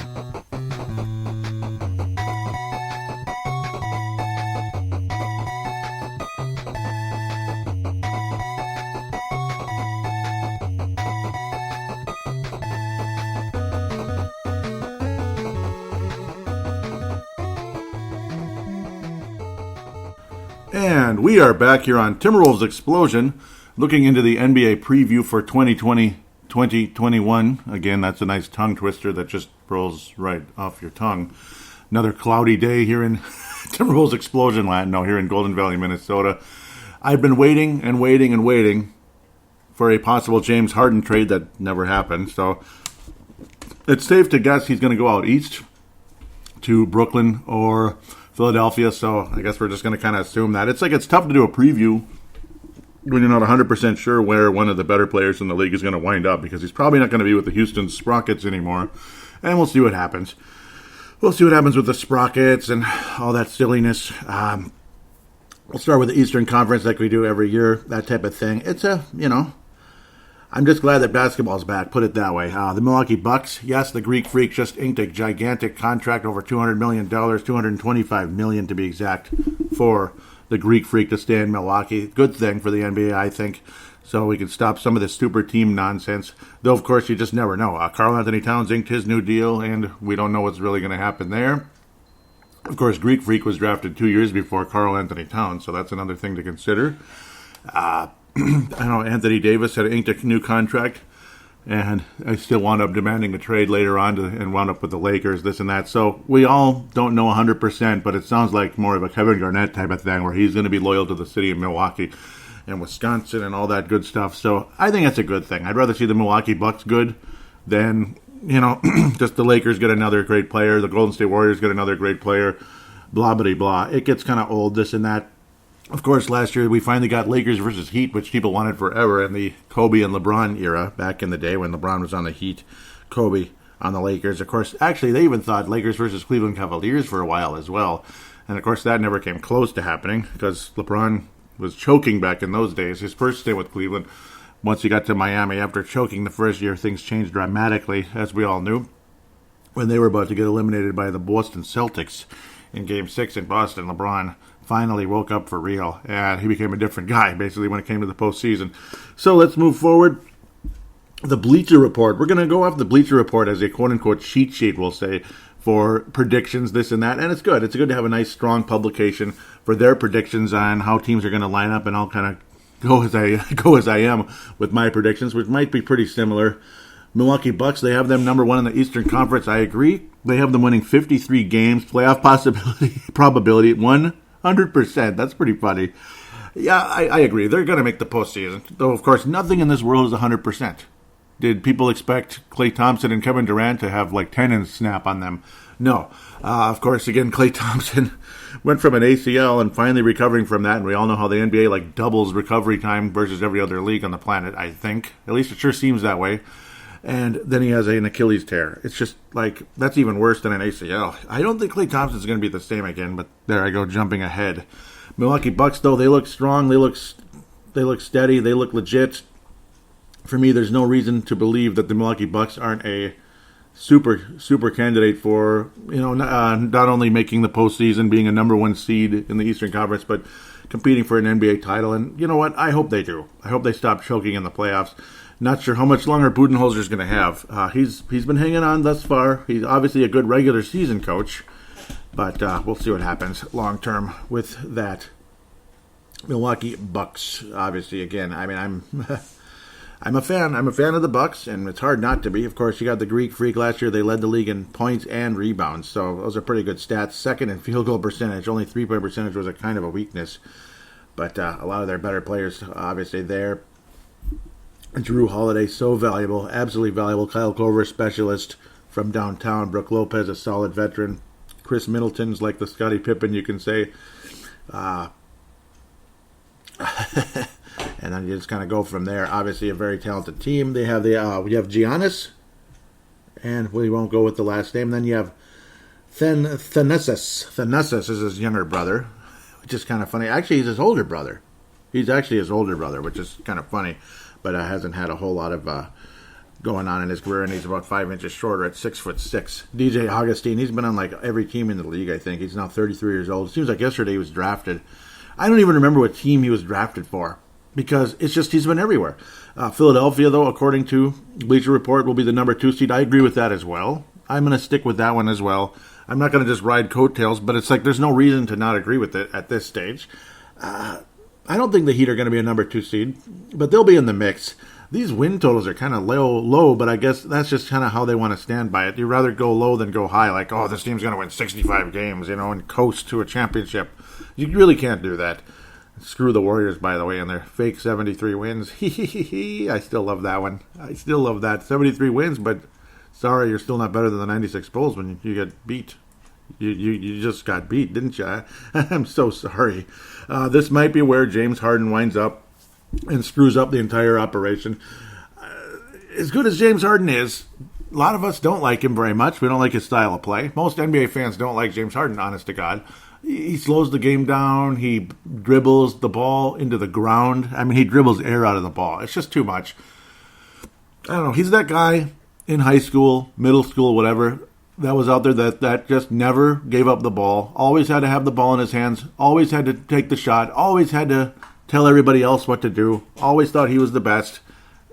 And we are back here on Timberwolves Explosion, looking into the NBA preview for 2020-2021. Again, that's a nice tongue twister that just rolls right off your tongue. Another cloudy day here in Timberwolves Explosion Land, here in Golden Valley, Minnesota. I've been waiting and waiting and waiting for a possible James Harden trade that never happened. So it's safe to guess he's going to go out east to Brooklyn or Philadelphia, so I guess we're just going to kind of assume that. It's tough to do a preview when you're not 100% sure where one of the better players in the league is going to wind up, because he's probably not going to be with the Houston Sprockets anymore, and we'll see what happens. We'll see what happens with the Sprockets and all that silliness. We'll start with the Eastern Conference like we do every year, that type of thing. I'm just glad that basketball's back, put it that way. The Milwaukee Bucks, yes, the Greek Freak just inked a gigantic contract, over $200 million, $225 million to be exact, for the Greek Freak to stay in Milwaukee. Good thing for the NBA, I think, so we can stop some of this super team nonsense. Though, of course, you just never know. Karl Anthony Towns inked his new deal, and we don't know what's really going to happen there. Of course, Greek Freak was drafted 2 years before Karl Anthony Towns, so that's another thing to consider. I know Anthony Davis had inked a new contract, and I still wound up demanding a trade later on and wound up with the Lakers, this and that. So we all don't know 100%, but it sounds like more of a Kevin Garnett type of thing, where he's going to be loyal to the city of Milwaukee and Wisconsin and all that good stuff. So I think that's a good thing. I'd rather see the Milwaukee Bucks good than, just the Lakers get another great player, the Golden State Warriors get another great player, blah, blah, blah. It gets kind of old, this and that. Of course, last year we finally got Lakers versus Heat, which people wanted forever in the Kobe and LeBron era, back in the day when LeBron was on the Heat, Kobe on the Lakers. Of course, actually, they even thought Lakers versus Cleveland Cavaliers for a while as well. And of course, that never came close to happening because LeBron was choking back in those days. His first stint with Cleveland, once he got to Miami, after choking the first year, things changed dramatically, as we all knew, when they were about to get eliminated by the Boston Celtics in Game 6 in Boston. LeBron finally woke up for real, and he became a different guy, basically, when it came to the postseason. So let's move forward. The Bleacher Report. We're going to go off the Bleacher Report as a quote-unquote cheat sheet, we'll say, for predictions, this and that. And it's good. It's good to have a nice, strong publication for their predictions on how teams are going to line up, and I'll kind of go as I am with my predictions, which might be pretty similar. Milwaukee Bucks, they have them number one in the Eastern Conference. I agree. They have them winning 53 games. Playoff probability 100%. That's pretty funny. Yeah, I agree. They're going to make the postseason. Though, of course, nothing in this world is 100%. Did people expect Klay Thompson and Kevin Durant to have like 10 and snap on them? No. Of course, again, Klay Thompson went from an ACL and finally recovering from that. And we all know how the NBA like doubles recovery time versus every other league on the planet, I think. At least it sure seems that way. And then he has an Achilles tear. It's just like, that's even worse than an ACL. I don't think Klay Thompson's going to be the same again, but there I go, jumping ahead. Milwaukee Bucks, though, they look strong. They look steady. They look legit. For me, there's no reason to believe that the Milwaukee Bucks aren't a super candidate for, not only making the postseason, being a number one seed in the Eastern Conference, but competing for an NBA title. And you know what? I hope they do. I hope they stop choking in the playoffs. Not sure how much longer Budenholzer's going to have. He's been hanging on thus far. He's obviously a good regular season coach, but we'll see what happens long term with that. Milwaukee Bucks, obviously, again. I mean, I'm a fan. I'm a fan of the Bucks, and it's hard not to be. Of course, you got the Greek Freak last year. They led the league in points and rebounds, so those are pretty good stats. Second in field goal percentage. Only 3-point percentage was a kind of a weakness, but a lot of their better players, obviously, there. Drew Holiday, so valuable, absolutely valuable. Kyle Korver, specialist from downtown. Brook Lopez, a solid veteran. Chris Middleton's like the Scottie Pippen, you can say. And then you just kind of go from there. Obviously, a very talented team. They have we have Giannis, and we won't go with the last name. Then you have Thanasis. Thanasis is his younger brother, which is kind of funny. Actually, he's his older brother. He's actually his older brother, which is kind of funny. But hasn't had a whole lot of going on in his career, and he's about 5 inches shorter at 6'6". DJ Augustine, he's been on like every team in the league, I think. He's now 33 years old. It seems like yesterday he was drafted. I don't even remember what team he was drafted for, because it's just he's been everywhere. Philadelphia, though, according to Bleacher Report, will be the number 2 seed. I agree with that as well. I'm going to stick with that one as well. I'm not going to just ride coattails, but it's like there's no reason to not agree with it at this stage. I don't think the Heat are going to be a number 2 seed, but they'll be in the mix. These win totals are kind of low, but I guess that's just kind of how they want to stand by it. You'd rather go low than go high, like, oh, this team's going to win 65 games, and coast to a championship. You really can't do that. Screw the Warriors, by the way, and their fake 73 wins. I still love that one. I still love that. 73 wins, but sorry, you're still not better than the 96 Bulls when you get beat. You just got beat, didn't you? I'm so sorry. This might be where James Harden winds up and screws up the entire operation. As good as James Harden is, a lot of us don't like him very much. We don't like his style of play. Most NBA fans don't like James Harden, honest to God. He slows the game down. He dribbles the ball into the ground. I mean, he dribbles air out of the ball. It's just too much. I don't know. He's that guy in high school, middle school, whatever, that was out there that just never gave up the ball, always had to have the ball in his hands, always had to take the shot, always had to tell everybody else what to do, always thought he was the best.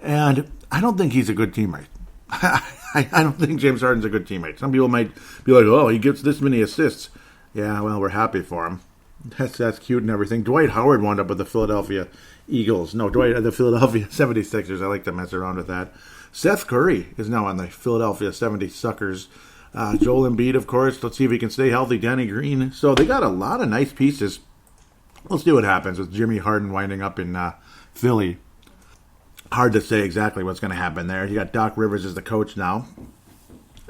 And I don't think he's a good teammate. I don't think James Harden's a good teammate. Some people might be like, oh, he gets this many assists. Yeah, well, we're happy for him. That's cute and everything. Dwight Howard wound up with the Philadelphia Eagles. No, the Philadelphia 76ers. I like to mess around with that. Seth Curry is now on the Philadelphia 76ers. Joel Embiid, of course. Let's see if he can stay healthy. Danny Green. So they got a lot of nice pieces. We'll see what happens with Jimmy Harden winding up in Philly. Hard to say exactly what's going to happen there. You got Doc Rivers as the coach now,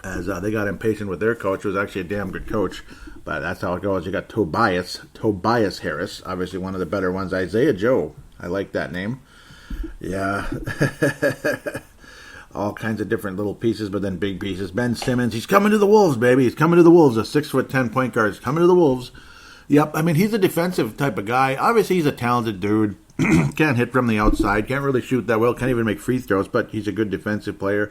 as they got impatient with their coach, who was actually a damn good coach, But that's how it goes. You got Tobias Harris, obviously one of the better ones. Isaiah Joe, I like that name. Yeah. All kinds of different little pieces, but then big pieces. Ben Simmons, he's coming to the Wolves, baby. He's coming to the Wolves. A 6'10" point guard is coming to the Wolves. Yep, I mean, he's a defensive type of guy. Obviously, he's a talented dude. Can't hit from the outside. Can't really shoot that well. Can't even make free throws, but he's a good defensive player.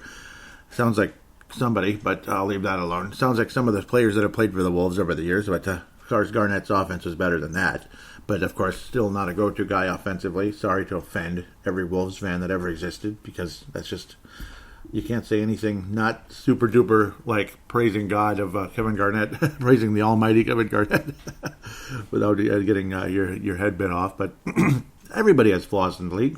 Sounds like somebody, but I'll leave that alone. Sounds like some of the players that have played for the Wolves over the years, but of course, Garnett's offense was better than that. But, of course, still not a go-to guy offensively. Sorry to offend every Wolves fan that ever existed, because that's just... You can't say anything not super-duper like praising God of Kevin Garnett, praising the almighty Kevin Garnett, without getting your head bit off. But everybody has flaws in the league.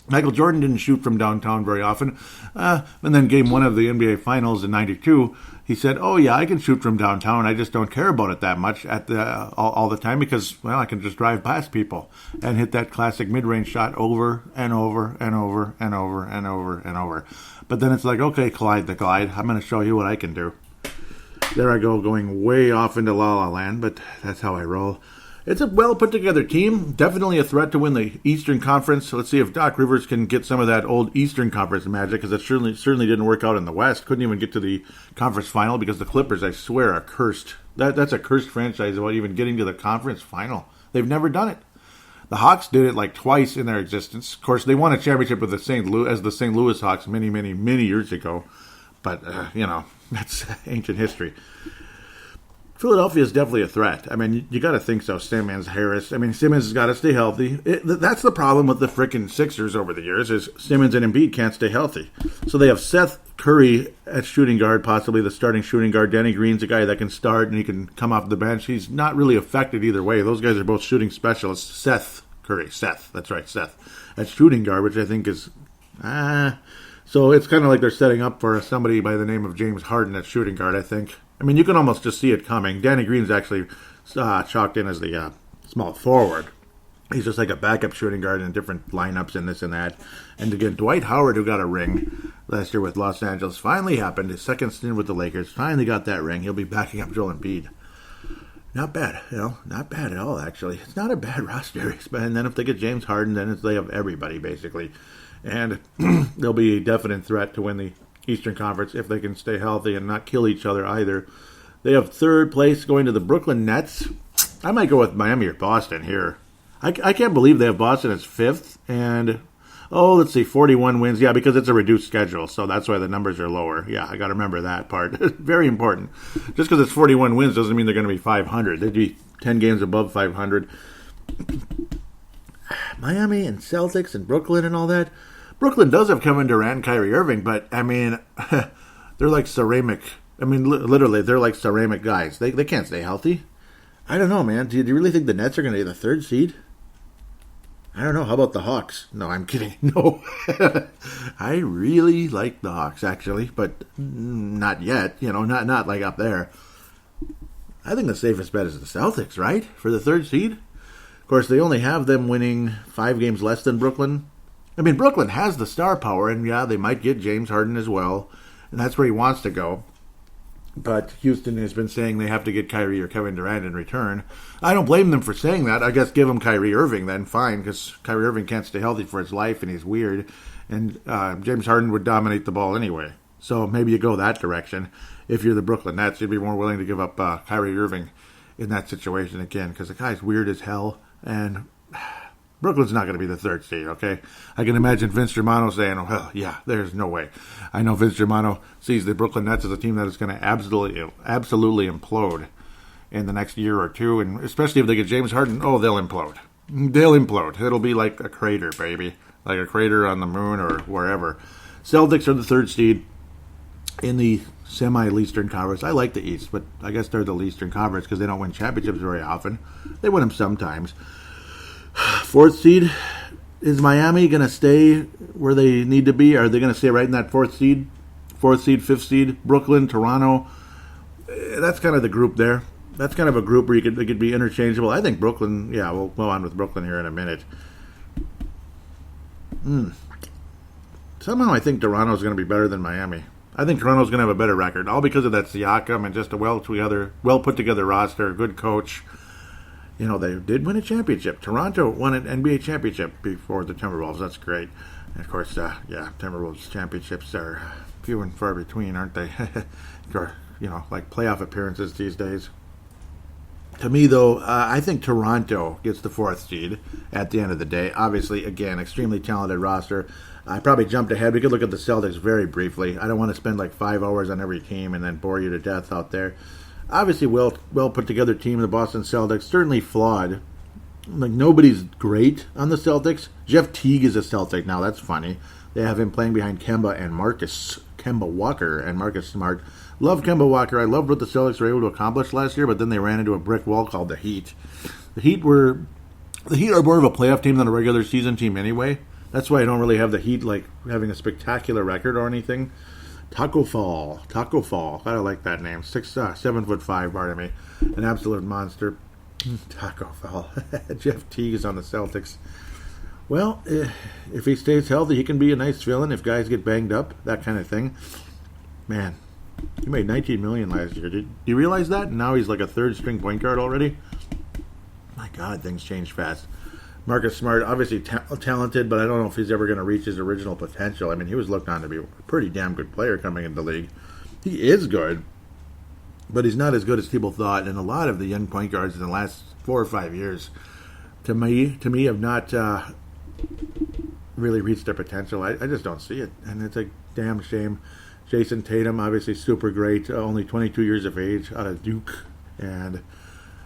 Michael Jordan didn't shoot from downtown very often. And then game one of the NBA Finals in '92, he said, oh, yeah, I can shoot from downtown. I just don't care about it that much all the time because, well, I can just drive past people and hit that classic mid-range shot over and over and over and over and over and over. But then it's like, okay, Clyde the Glide, I'm going to show you what I can do. There I go, going way off into La La Land, but that's how I roll. It's a well-put-together team. Definitely a threat to win the Eastern Conference. So let's see if Doc Rivers can get some of that old Eastern Conference magic, because it certainly didn't work out in the West. Couldn't even get to the conference final because the Clippers, I swear, are cursed. That's a cursed franchise about even getting to the conference final. They've never done it. The Hawks did it like twice in their existence. Of course, they won a championship with the St. Louis Hawks many, many, many years ago. But, that's ancient history. Philadelphia is definitely a threat. I mean, you got to think so. Simmons, Harris. I mean, Simmons has got to stay healthy. That's the problem with the frickin' Sixers over the years is Simmons and Embiid can't stay healthy. So they have Seth Curry at shooting guard, possibly the starting shooting guard. Danny Green's a guy that can start and he can come off the bench. He's not really affected either way. Those guys are both shooting specialists. Seth Curry. That's right, Seth. At shooting guard, which I think is... So it's kind of like they're setting up for somebody by the name of James Harden at shooting guard, I think. I mean, you can almost just see it coming. Danny Green's actually chalked in as the small forward. He's just like a backup shooting guard in different lineups and this and that. And again, Dwight Howard, who got a ring last year with Los Angeles, finally happened. His second stint with the Lakers, finally got that ring. He'll be backing up Joel Embiid. Not bad, not bad at all, actually. It's not a bad roster. And then if they get James Harden, then they have everybody, basically. And they'll be a definite threat to win the Eastern Conference if they can stay healthy and not kill each other either. They have third place going to the Brooklyn Nets. I might go with Miami or Boston here. I can't believe they have Boston as fifth. And, let's see, 41 wins. Yeah, because it's a reduced schedule, so that's why the numbers are lower. Yeah, I got to remember that part. Very important. Just because it's 41 wins doesn't mean they're going to be 500. They'd be 10 games above 500. Miami and Celtics and Brooklyn and all that. Brooklyn does have Kevin Durant and Kyrie Irving, but, I mean, they're like ceramic. I mean, literally, they're like ceramic guys. They can't stay healthy. I don't know, man. Do you really think the Nets are going to be the third seed? I don't know. How about the Hawks? No, I'm kidding. No. I really like the Hawks, actually, but not yet. Not like up there. I think the safest bet is the Celtics, right? For the third seed? Of course, they only have them winning 5 games less than Brooklyn. I mean, Brooklyn has the star power, and yeah, they might get James Harden as well, and that's where he wants to go. But Houston has been saying they have to get Kyrie or Kevin Durant in return. I don't blame them for saying that. I guess give them Kyrie Irving then, fine, because Kyrie Irving can't stay healthy for his life, and he's weird, and James Harden would dominate the ball anyway. So maybe you go that direction. If you're the Brooklyn Nets, you'd be more willing to give up Kyrie Irving in that situation again, because the guy's weird as hell, and... Brooklyn's not going to be the third seed, okay? I can imagine Vince Germano saying, oh, hell, yeah, there's no way. I know Vince Germano sees the Brooklyn Nets as a team that is going to absolutely implode in the next year or two, and especially if they get James Harden, they'll implode. They'll implode. It'll be like a crater, baby, like a crater on the moon or wherever. Celtics are the third seed in the semi-Eastern Conference. I like the East, but I guess they're the Eastern Conference because they don't win championships very often. They win them sometimes. Fourth seed, is Miami going to stay where they need to be? Are they going to stay right in that fourth seed, fifth seed? Brooklyn, Toronto, that's kind of the group there. That's kind of a group where they could be interchangeable. I think Brooklyn, yeah, we'll go on with Brooklyn here in a minute. Somehow I think Toronto is going to be better than Miami. I think Toronto's going to have a better record, all because of that Siakam and just a well put together roster, good coach. You know, they did win a championship. Toronto won an NBA championship before the Timberwolves. That's great. And of course, Timberwolves championships are few and far between, aren't they? Like playoff appearances these days. To me, though, I think Toronto gets the 4th seed at the end of the day. Obviously, again, extremely talented roster. I probably jumped ahead. We could look at the Celtics very briefly. I don't want to spend like 5 hours on every team and then bore you to death out there. Obviously, well put together team, the Boston Celtics. Certainly flawed. Like, nobody's great on the Celtics. Jeff Teague is a Celtic now. That's funny. They have him playing behind Kemba Walker and Marcus Smart. Love Kemba Walker. I loved what the Celtics were able to accomplish last year, but then they ran into a brick wall called the Heat. The Heat are more of a playoff team than a regular season team anyway. That's why I don't really have the Heat like having a spectacular record or anything. Taco Fall. I don't like that name. 7'5", pardon me. An absolute monster. Taco Fall. Jeff Teague is on the Celtics. Well, if he stays healthy, he can be a nice fill-in if guys get banged up, that kind of thing. Man, he made $19 million last year. Did you realize that? Now he's like a third-string point guard already. My God, things change fast. Marcus Smart, obviously talented, but I don't know if he's ever going to reach his original potential. I mean, he was looked on to be a pretty damn good player coming into the league. He is good, but he's not as good as people thought. And a lot of the young point guards in the last 4 or 5 years, to me, have not really reached their potential. I just don't see it, and it's a damn shame. Jason Tatum, obviously super great, only 22 years of age, out of Duke, and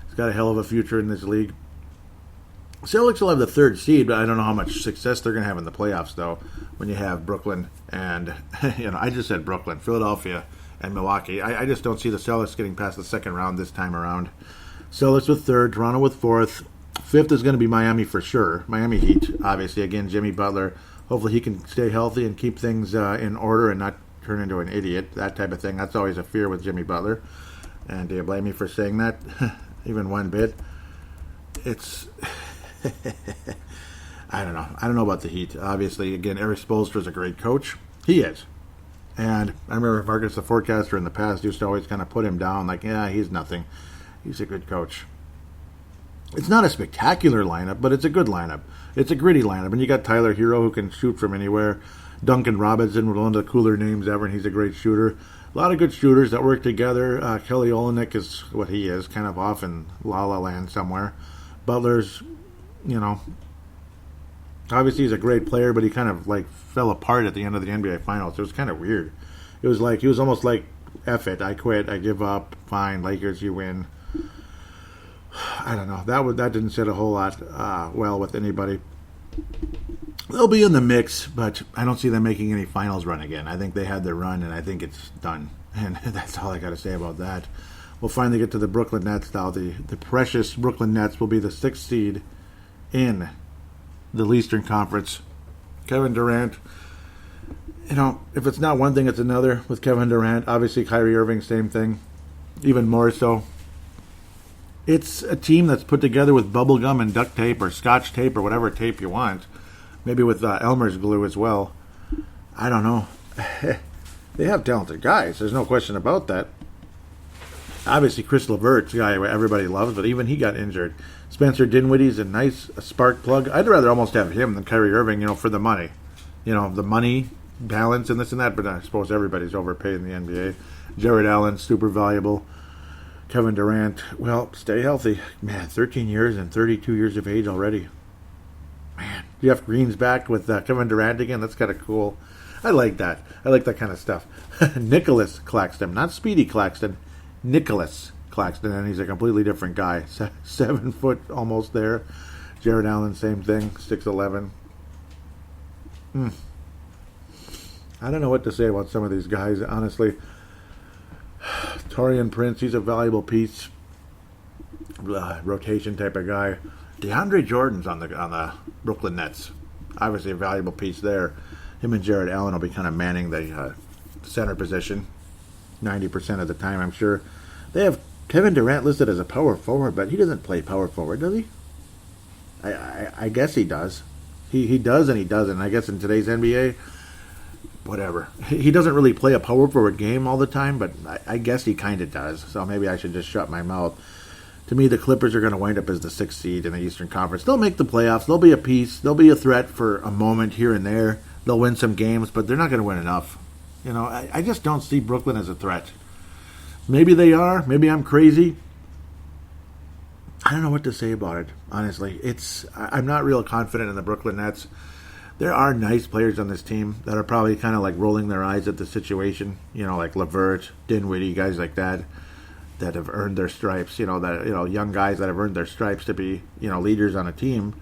he's got a hell of a future in this league. Celtics will have the 3rd seed, but I don't know how much success they're going to have in the playoffs, though, when you have Brooklyn and, I just said Brooklyn, Philadelphia, and Milwaukee. I just don't see the Celtics getting past the 2nd round this time around. Celtics with 3rd, Toronto with 4th. 5th is going to be Miami for sure. Miami Heat, obviously. Again, Jimmy Butler. Hopefully he can stay healthy and keep things in order and not turn into an idiot, that type of thing. That's always a fear with Jimmy Butler. And do you blame me for saying that? Even one bit? It's... I don't know. I don't know about the Heat. Obviously, again, Eric Spoelstra is a great coach. He is. And I remember Marcus, the forecaster in the past, used to always kind of put him down like, yeah, he's nothing. He's a good coach. It's not a spectacular lineup, but it's a good lineup. It's a gritty lineup. And you got Tyler Hero, who can shoot from anywhere. Duncan Robinson, one of the cooler names ever, and he's a great shooter. A lot of good shooters that work together. Kelly Olynyk is what he is, kind of off in La La Land somewhere. Butler's, obviously he's a great player, but he kind of like fell apart at the end of the NBA Finals. It was kind of weird. It was like, he was almost like, F it, I quit, I give up, fine, Lakers, you win. I don't know. That didn't sit a whole lot well with anybody. They'll be in the mix, but I don't see them making any finals run again. I think they had their run, and I think it's done. And that's all I got to say about that. We'll finally get to the Brooklyn Nets now. The precious Brooklyn Nets will be the 6th seed in the Eastern Conference. Kevin Durant, if it's not one thing, it's another with Kevin Durant. Obviously, Kyrie Irving, same thing. Even more so. It's a team that's put together with bubble gum and duct tape or scotch tape or whatever tape you want. Maybe with Elmer's glue as well. I don't know. They have talented guys. There's no question about that. Obviously, Chris LeVert's a guy everybody loves, but even he got injured. Spencer Dinwiddie's a nice spark plug. I'd rather almost have him than Kyrie Irving, for the money. The money balance and this and that, but I suppose everybody's overpaid in the NBA. Jared Allen, super valuable. Kevin Durant, well, stay healthy. Man, 13 years and 32 years of age already. Man, Jeff Green's back with Kevin Durant again. That's kind of cool. I like that. I like that kind of stuff. Nicholas Claxton, not Speedy Claxton. Nicholas Claxton, and he's a completely different guy. 7 foot almost there. Jared Allen, same thing, 6'11". I don't know what to say about some of these guys, honestly. Taurean Prince, he's a valuable piece. Rotation type of guy. DeAndre Jordan's on the Brooklyn Nets. Obviously a valuable piece there. Him and Jared Allen will be kind of manning the center position 90% of the time, I'm sure. They have Kevin Durant listed as a power forward, but he doesn't play power forward, does he? I guess he does. He does and he doesn't. I guess in today's NBA, whatever. He doesn't really play a power forward game all the time, but I guess he kind of does. So maybe I should just shut my mouth. To me, the Clippers are going to wind up as the 6th seed in the Eastern Conference. They'll make the playoffs. They'll be a piece. They'll be a threat for a moment here and there. They'll win some games, but they're not going to win enough. I just don't see Brooklyn as a threat. Maybe they are. Maybe I'm crazy. I don't know what to say about it, honestly. I'm not real confident in the Brooklyn Nets. There are nice players on this team that are probably kind of like rolling their eyes at the situation. Like LeVert, Dinwiddie, guys like that have earned their stripes. Young guys that have earned their stripes to be, leaders on a team.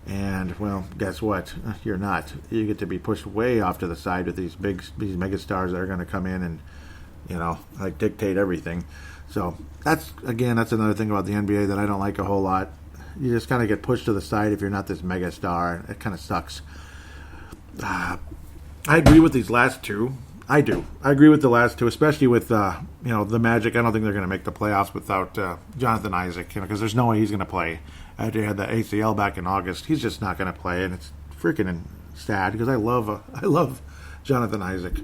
And, well, guess what? You're not. You get to be pushed way off to the side with these megastars that are going to come in and, dictate everything. So that's another thing about the NBA that I don't like a whole lot. You just kind of get pushed to the side if you're not this megastar. It kind of sucks. I agree with these last two. I do. I agree with the last two, especially with the Magic. I don't think they're going to make the playoffs without Jonathan Isaac, because there's no way he's going to play. After he had the ACL back in August, he's just not going to play, and it's freaking sad because I love Jonathan Isaac.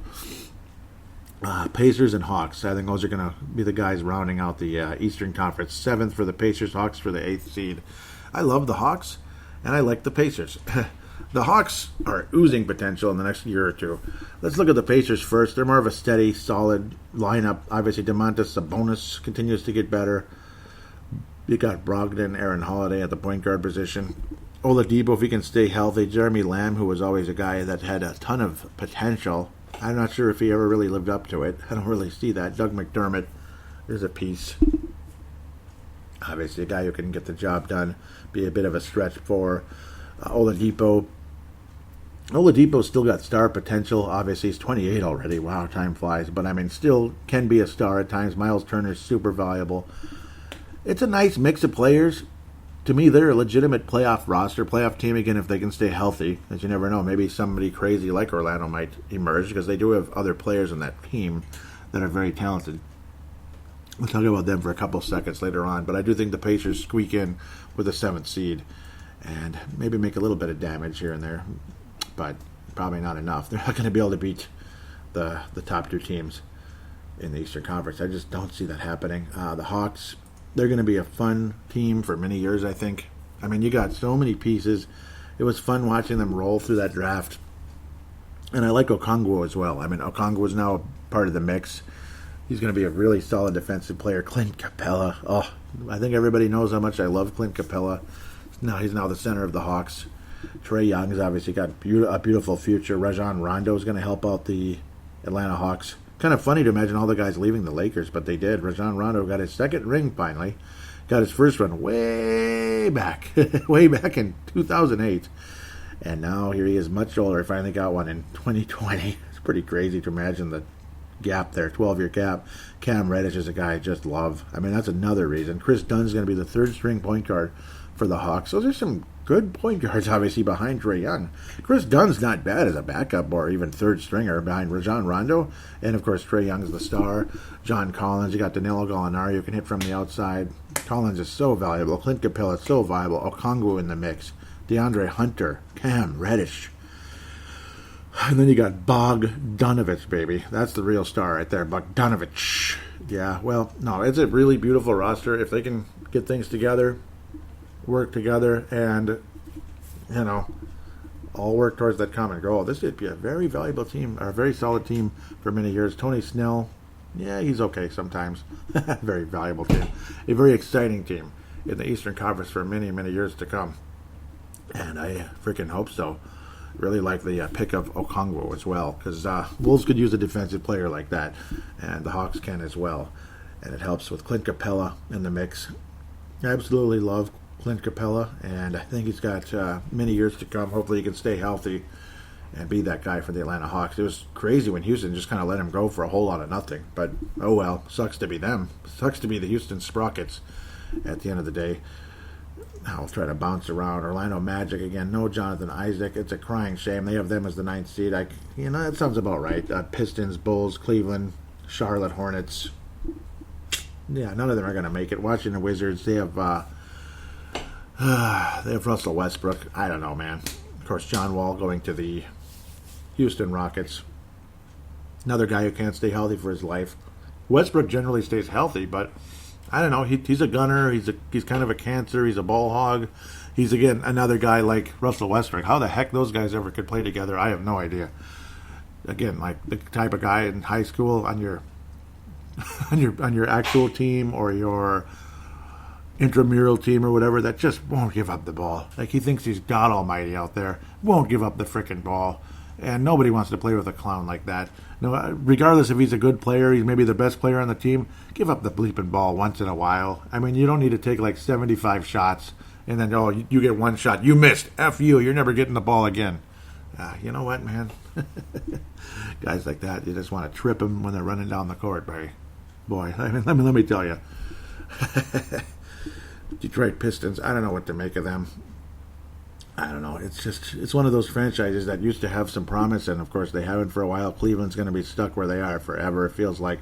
Pacers and Hawks. I think those are going to be the guys rounding out the Eastern Conference. 7th for the Pacers, Hawks for the 8th seed. I love the Hawks, and I like the Pacers. The Hawks are oozing potential in the next year or two. Let's look at the Pacers first. They're more of a steady, solid lineup. Obviously, Domantas Sabonis continues to get better. You got Brogdon, Aaron Holiday at the point guard position. Oladipo, if he can stay healthy. Jeremy Lamb, who was always a guy that had a ton of potential. I'm not sure if he ever really lived up to it. I don't really see that. Doug McDermott is a piece. Obviously, a guy who can get the job done, be a bit of a stretch for Oladipo. Oladipo's still got star potential. Obviously, he's 28 already. Wow, time flies. But, still can be a star at times. Miles Turner's super valuable. It's a nice mix of players. To me, they're a legitimate playoff team, again, if they can stay healthy. As you never know, maybe somebody crazy like Orlando might emerge, because they do have other players on that team that are very talented. We'll talk about them for a couple seconds later on, but I do think the Pacers squeak in with the 7th seed and maybe make a little bit of damage here and there, but probably not enough. They're not going to be able to beat the top two teams in the Eastern Conference. I just don't see that happening. The Hawks, they're going to be a fun team for many years, I think. You got so many pieces. It was fun watching them roll through that draft. And I like Okongwu as well. Okongwu is now part of the mix. He's going to be a really solid defensive player. Clint Capella. Oh, I think everybody knows how much I love Clint Capella. He's now the center of the Hawks. Trae Young has obviously got a beautiful future. Rajon Rondo is going to help out the Atlanta Hawks. Kind of funny to imagine all the guys leaving the Lakers, but they did. Rajon Rondo got his 2nd ring finally. Got his first one way back in 2008. And now here he is, much older. Finally got one in 2020. It's pretty crazy to imagine the gap there, 12-year gap. Cam Reddish is a guy I just love. That's another reason. Chris Dunn's going to be the 3rd-string point guard for the Hawks. So there's some good point guards, obviously, behind Trae Young. Chris Dunn's not bad as a backup or even 3rd stringer behind Rajon Rondo. And, of course, Trae Young's the star. John Collins, you got Danilo Gallinari who can hit from the outside. Collins is so valuable. Clint Capella is so valuable. Okongwu in the mix. DeAndre Hunter. Cam Reddish. And then you got Bogdanovich, baby. That's the real star right there, Bogdanovich. Yeah, well, no, it's a really beautiful roster. If they can get things together, work together, and, all work towards that common goal, this would be a very valuable team, or a very solid team for many years. Tony Snell, yeah, he's okay sometimes. Very valuable team. A very exciting team in the Eastern Conference for many, many years to come. And I freaking hope so. Really like the pick of Okongwu as well, because Wolves could use a defensive player like that, and the Hawks can as well. And it helps with Clint Capella in the mix. I absolutely love Clint Capella, and I think he's got many years to come. Hopefully he can stay healthy and be that guy for the Atlanta Hawks. It was crazy when Houston just kind of let him go for a whole lot of nothing, but oh well, sucks to be them. Sucks to be the Houston Sprockets at the end of the day. I'll try to bounce around. Orlando Magic again. No Jonathan Isaac. It's a crying shame. They have them as the 9th seed. That sounds about right. Pistons, Bulls, Cleveland, Charlotte Hornets. Yeah, none of them are going to make it. Washington Wizards. They have Russell Westbrook. I don't know, man. Of course, John Wall going to the Houston Rockets. Another guy who can't stay healthy for his life. Westbrook generally stays healthy, but I don't know. He's a gunner. He's kind of a cancer. He's a ball hog. He's, again, another guy like Russell Westbrook. How the heck those guys ever could play together, I have no idea. Again, like the type of guy in high school on your on your actual team or your intramural team or whatever that just won't give up the ball. Like, he thinks he's God Almighty out there. Won't give up the frickin' ball. And nobody wants to play with a clown like that. No, regardless if he's a good player, he's maybe the best player on the team, give up the bleeping ball once in a while. I mean, you don't need to take like 75 shots and then, oh, you get one shot. You missed. F you. You're never getting the ball again. You know what, man? Guys like that, you just want to trip them when they're running down the court, buddy. Boy, I mean, let me tell you. Detroit Pistons, I don't know what to make of them. I don't know. It's one of those franchises that used to have some promise, and of course they haven't for a while. Cleveland's going to be stuck where they are forever. It feels like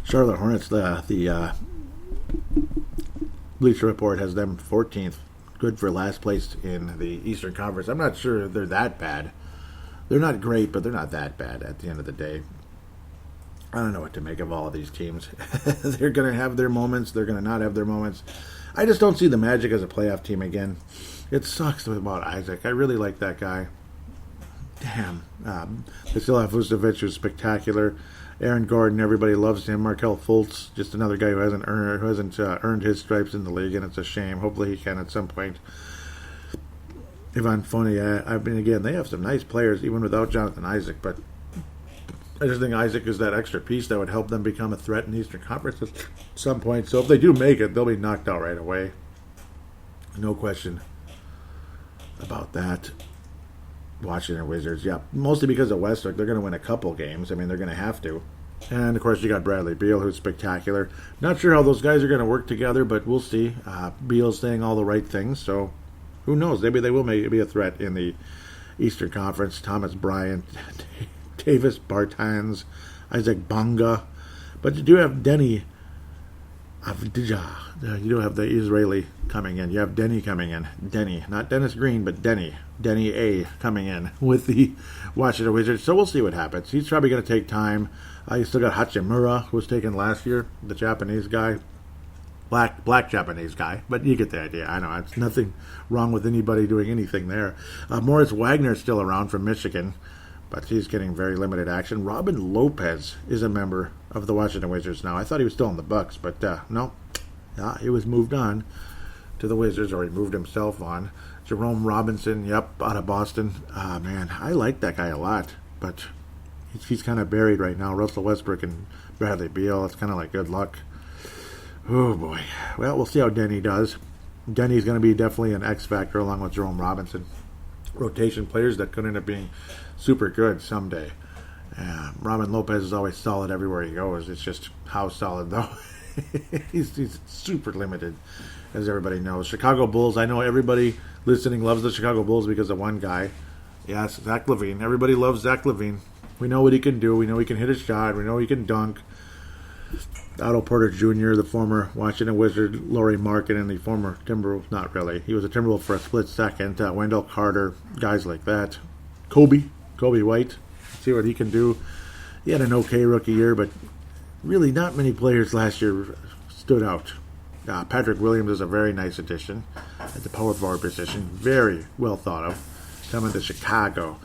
Charlotte Hornets. The Bleacher Report has them 14th, good for last place in the Eastern Conference. I'm not sure they're that bad. They're not great, but they're not that bad at the end of the day. I don't know what to make of all of these teams. They're going to have their moments. They're going to not have their moments. I just don't see the Magic as a playoff team again. It sucks about Isaac. I really like that guy. Damn. They still have Vucevic, who's spectacular. Aaron Gordon, everybody loves him. Markelle Fultz, just another guy who hasn't earned his stripes in the league, and it's a shame. Hopefully he can at some point. Ivan Fournier, I mean, again, they have some nice players, even without Jonathan Isaac, but I just think Isaac is that extra piece that would help them become a threat in the Eastern Conference at some point. So if they do make it, they'll be knocked out right away. No question about that. Washington Wizards, yeah, mostly because of Westbrook. They're going to win a couple games. I mean, they're going to have to. And, of course, you got Bradley Beal, who's spectacular. Not sure how those guys are going to work together, but we'll see. Beal's saying all the right things, so who knows? Maybe they will be a threat in the Eastern Conference. Thomas Bryant, Davis Bertans, Isaac Bonga. But you do have Denny Avdija. You do have the Israeli coming in. You have Denny coming in. Denny. Not Dennis Green, but Denny. Denny A. coming in with the Washington Wizards. So we'll see what happens. He's probably going to take time. You still got Hachimura, who was taken last year, the Japanese guy. Black Japanese guy, but you get the idea. I know, it's nothing wrong with anybody doing anything there. Morris Wagner is still around from Michigan, but he's getting very limited action. Robin Lopez is a member of the Washington Wizards now. I thought he was still in the Bucks, but no. He was moved on to the Wizards, or he moved himself on. Jerome Robinson, yep, out of Boston. Man, I like that guy a lot, but he's kind of buried right now. Russell Westbrook and Bradley Beal, it's kind of like good luck. Oh, boy. Well, we'll see how Denny does. Denny's going to be definitely an X factor along with Jerome Robinson. Rotation players that could end up being super good someday. Robin Lopez is always solid everywhere he goes. It's just how solid, though. he's super limited, as everybody knows. Chicago Bulls, I know everybody listening loves the Chicago Bulls because of one guy. Yes, Zach LaVine. Everybody loves Zach LaVine. We know what he can do. We know he can hit a shot. We know he can dunk. Otto Porter Jr., the former Washington Wizard, Lauri Markkanen, and the former Timberwolves, not really. He was a Timberwolf for a split second. Wendell Carter, guys like that. Kobe White, see what he can do. He had an okay rookie year, but really not many players last year stood out. Patrick Williams is a very nice addition at the power forward position. Very well thought of. Coming to Chicago.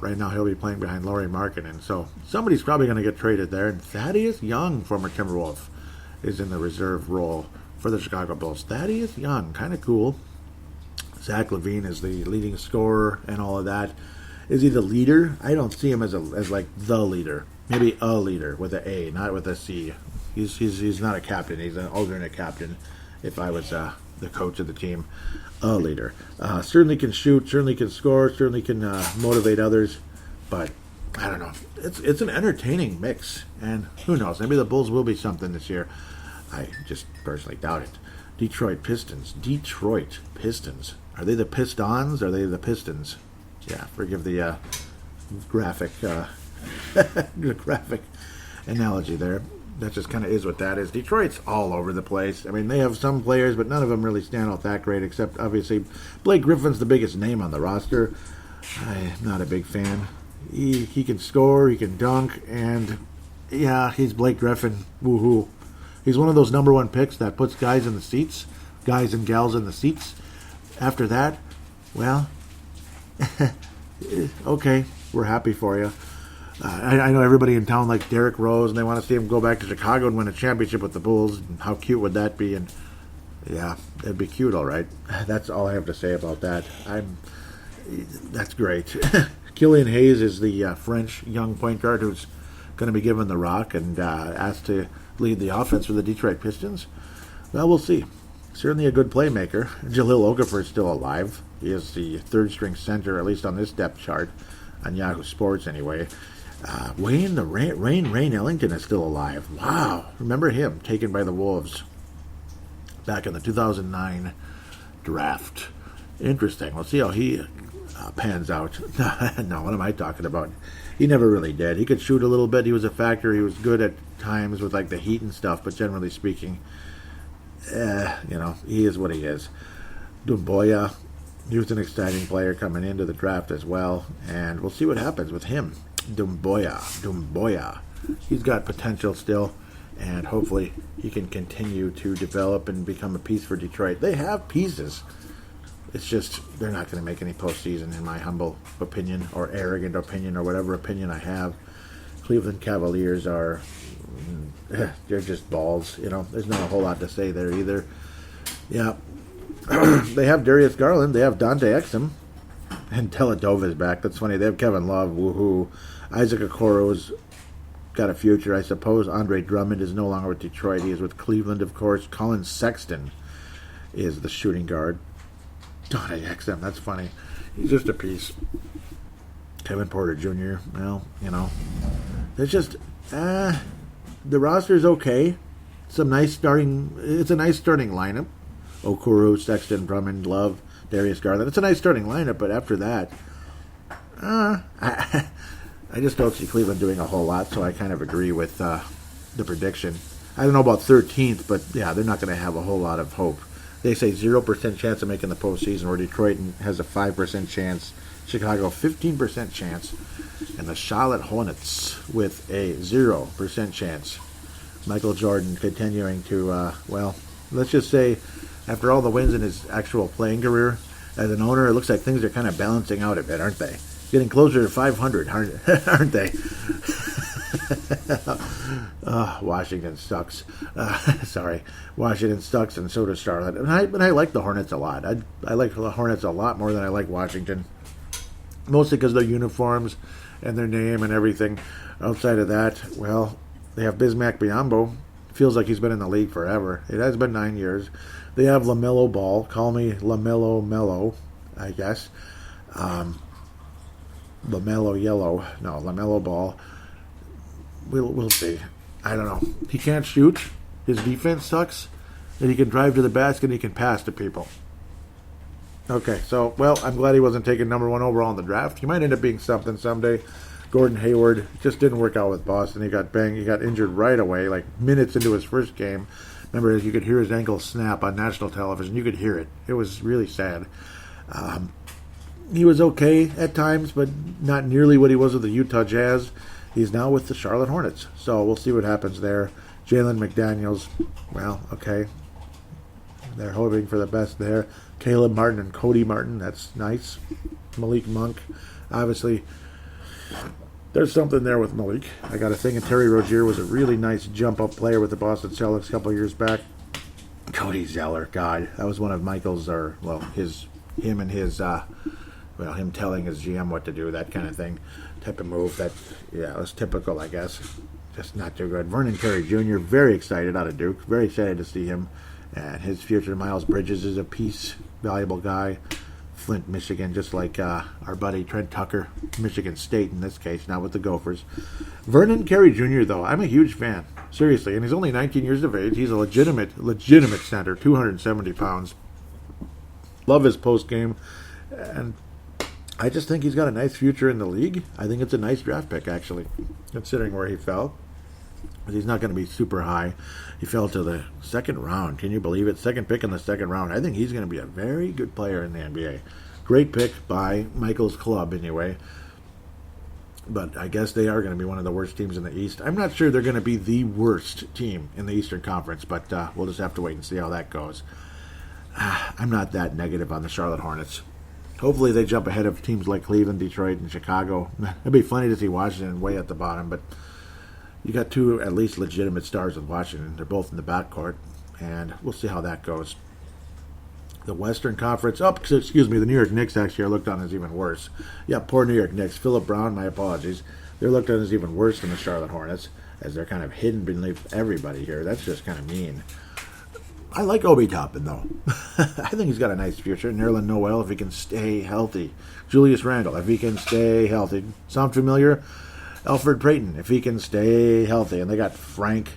Right now he'll be playing behind Lauri Markkanen. So somebody's probably going to get traded there. And Thaddeus Young, former Timberwolf, is in the reserve role for the Chicago Bulls. Thaddeus Young, kind of cool. Zach LaVine is the leading scorer and all of that. Is he the leader? I don't see him as like the leader. Maybe a leader with an A, not with a C. He's not a captain. He's an alternate captain. If I was the coach of the team, a leader. Certainly can shoot, certainly can score, certainly can motivate others, but I don't know. It's an entertaining mix, and who knows? Maybe the Bulls will be something this year. I just personally doubt it. Detroit Pistons. Are they the Pistons? Or are they the Pistons? Yeah, forgive the graphic graphic analogy there. That just kind of is what that is. Detroit's all over the place. I mean, they have some players, but none of them really stand out that great, except, obviously, Blake Griffin's the biggest name on the roster. I'm not a big fan. He can score, he can dunk, and yeah, he's Blake Griffin. Woohoo! He's one of those number one picks that puts guys in the seats, guys and gals in the seats. After that, well, okay, we're happy for you. I know everybody in town likes Derrick Rose, and they want to see him go back to Chicago and win a championship with the Bulls. And how cute would that be? And yeah, it'd be cute, all right. That's all I have to say about that. That's great. Killian Hayes is the French young point guard who's going to be given the rock and asked to lead the offense for the Detroit Pistons. Well, we'll see. Certainly a good playmaker. Jahlil Okafor is still alive. He is the third-string center, at least on this depth chart, on Yahoo Sports anyway. Wayne Rain Ellington is still alive. Wow. Remember him, taken by the Wolves back in the 2009 draft. Interesting. We'll see how he pans out. No, what am I talking about? He never really did. He could shoot a little bit. He was a factor. He was good at times with like the heat and stuff, but generally speaking, he is what he is. Dumboya, he was an exciting player coming into the draft as well, and we'll see what happens with him. Dumboya. He's got potential still, and hopefully he can continue to develop and become a piece for Detroit. They have pieces. It's just they're not going to make any postseason, in my humble opinion, or arrogant opinion, or whatever opinion I have. Cleveland Cavaliers are, they're just balls. There's not a whole lot to say there either. Yeah. They have Darius Garland. They have Dante Exum. And Dellavedova's back. That's funny. They have Kevin Love. Woohoo. Isaac Okoro's got a future, I suppose. Andre Drummond is no longer with Detroit. He is with Cleveland, of course. Colin Sexton is the shooting guard. Dante Exum. That's funny. He's just a piece. Kevin Porter Jr. Well, there's just the roster's okay. It's a nice starting lineup. Okoro, Sexton, Drummond, Love, Darius Garland. It's a nice starting lineup, but after that, I just don't see Cleveland doing a whole lot, so I kind of agree with the prediction. I don't know about 13th, but yeah, they're not going to have a whole lot of hope. They say 0% chance of making the postseason, where Detroit has a 5% chance, Chicago 15% chance, and the Charlotte Hornets with a 0% chance. Michael Jordan continuing to, let's just say, after all the wins in his actual playing career, as an owner, it looks like things are kind of balancing out a bit, aren't they? Getting closer to 500, aren't they? Washington sucks. Sorry. Washington sucks, and so does Charlotte. But I like the Hornets a lot. I like the Hornets a lot more than I like Washington. Mostly because of their uniforms and their name and everything. Outside of that, well, they have Bismack Biyombo. Feels like he's been in the league forever. It has been 9 years. They have LaMelo Ball. Call me LaMelo Mello, I guess. LaMelo Yellow. No, LaMelo Ball. We'll see. I don't know. He can't shoot. His defense sucks. And he can drive to the basket and he can pass to people. Okay, so, I'm glad he wasn't taken number 1 overall in the draft. He might end up being something someday. Gordon Hayward just didn't work out with Boston. He got banged. He got injured right away, like minutes into his first game. Remember, you could hear his ankle snap on national television. You could hear it. It was really sad. He was okay at times, but not nearly what he was with the Utah Jazz. He's now with the Charlotte Hornets. So we'll see what happens there. Jalen McDaniels, okay. They're hoping for the best there. Caleb Martin and Cody Martin, that's nice. Malik Monk, obviously. There's something there with Malik. I got a thing, and Terry Rozier was a really nice jump-up player with the Boston Celtics a couple of years back. Cody Zeller, God, that was one of Michael's, him telling his GM what to do, that kind of thing, type of move. That was typical, I guess. Just not too good. Vernon Carey Jr., very excited out of Duke. Very excited to see him and his future. Miles Bridges is a piece, valuable guy. Flint, Michigan, just like our buddy Trent Tucker, Michigan State in this case, not with the Gophers. Vernon Carey Jr., though, I'm a huge fan, seriously, and he's only 19 years of age. He's a legitimate center, 270 pounds. Love his post game, and I just think he's got a nice future in the league. I think it's a nice draft pick, actually, considering where he fell. But he's not going to be super high. He fell to the second round. Can you believe it? Second pick in the second round. I think he's going to be a very good player in the NBA. Great pick by Michael's club, anyway. But I guess they are going to be one of the worst teams in the East. I'm not sure they're going to be the worst team in the Eastern Conference, but we'll just have to wait and see how that goes. I'm not that negative on the Charlotte Hornets. Hopefully they jump ahead of teams like Cleveland, Detroit, and Chicago. It'd be funny to see Washington way at the bottom, but you got two at least legitimate stars with Washington. They're both in the backcourt, and we'll see how that goes. The Western Conference, the New York Knicks actually are looked on as even worse. Yeah, poor New York Knicks. Philip Brown, my apologies. They're looked on as even worse than the Charlotte Hornets, as they're kind of hidden beneath everybody here. That's just kind of mean. I like Obi Toppin, though. I think he's got a nice future. Nerlens Noel, if he can stay healthy. Julius Randle, if he can stay healthy. Sound familiar? Alfred Payton, if he can stay healthy. And they got Frank.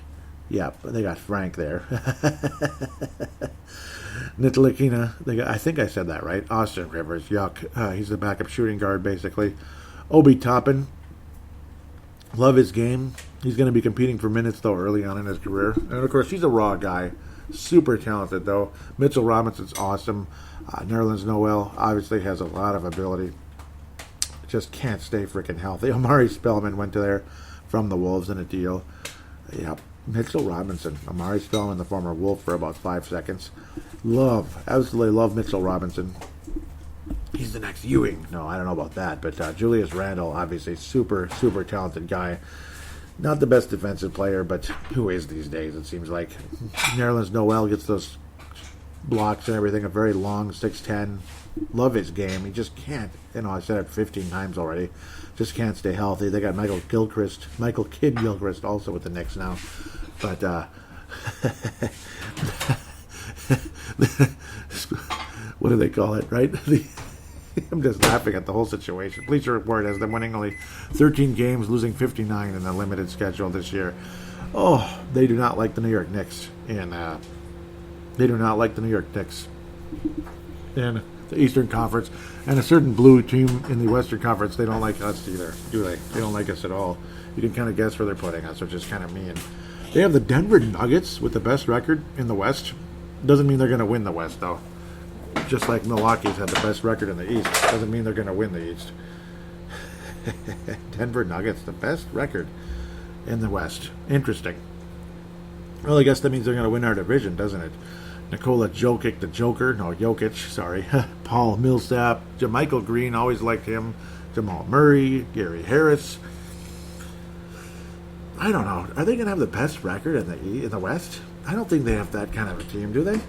Yeah, they got Frank there. Ntilikina, I think I said that right. Austin Rivers, yuck. He's the backup shooting guard, basically. Obi Toppin, love his game. He's going to be competing for minutes, though, early on in his career. And, of course, he's a raw guy. Super talented, though. Mitchell Robinson's awesome. Nerlens Noel obviously has a lot of ability. Just can't stay freaking healthy. Omari Spellman went to there from the Wolves in a deal. Yep. Mitchell Robinson. Amari Spellman, the former Wolf, for about 5 seconds. Absolutely love Mitchell Robinson. He's the next Ewing. No, I don't know about that. But Julius Randle, obviously, super, super talented guy. Not the best defensive player, but who is these days, it seems like. Nerlens Noel gets those blocks and everything. A very long 6'10". Love his game. He just can't. I said it 15 times already. Just can't stay healthy. They got Michael Kidd Gilchrist, also with the Knicks now. But, what do they call it, right? I'm just laughing at the whole situation. Bleacher Report has them winning only 13 games, losing 59 in the limited schedule this year. Oh, they do not like the New York Knicks. And they do not like the New York Knicks in the Eastern Conference. And a certain blue team in the Western Conference, they don't like us either, do they? They don't like us at all. You can kind of guess where they're putting us, which is kind of mean. They have the Denver Nuggets with the best record in the West. Doesn't mean they're going to win the West, though. Just like Milwaukee's had the best record in the East. Doesn't mean they're going to win the East. Denver Nuggets, the best record in the West. Interesting. Well, I guess that means they're going to win our division, doesn't it? Nikola Jokic, sorry. Paul Millsap, JaMychal Green, always liked him. Jamal Murray, Gary Harris. I don't know. Are they going to have the best record in the West? I don't think they have that kind of a team, do they?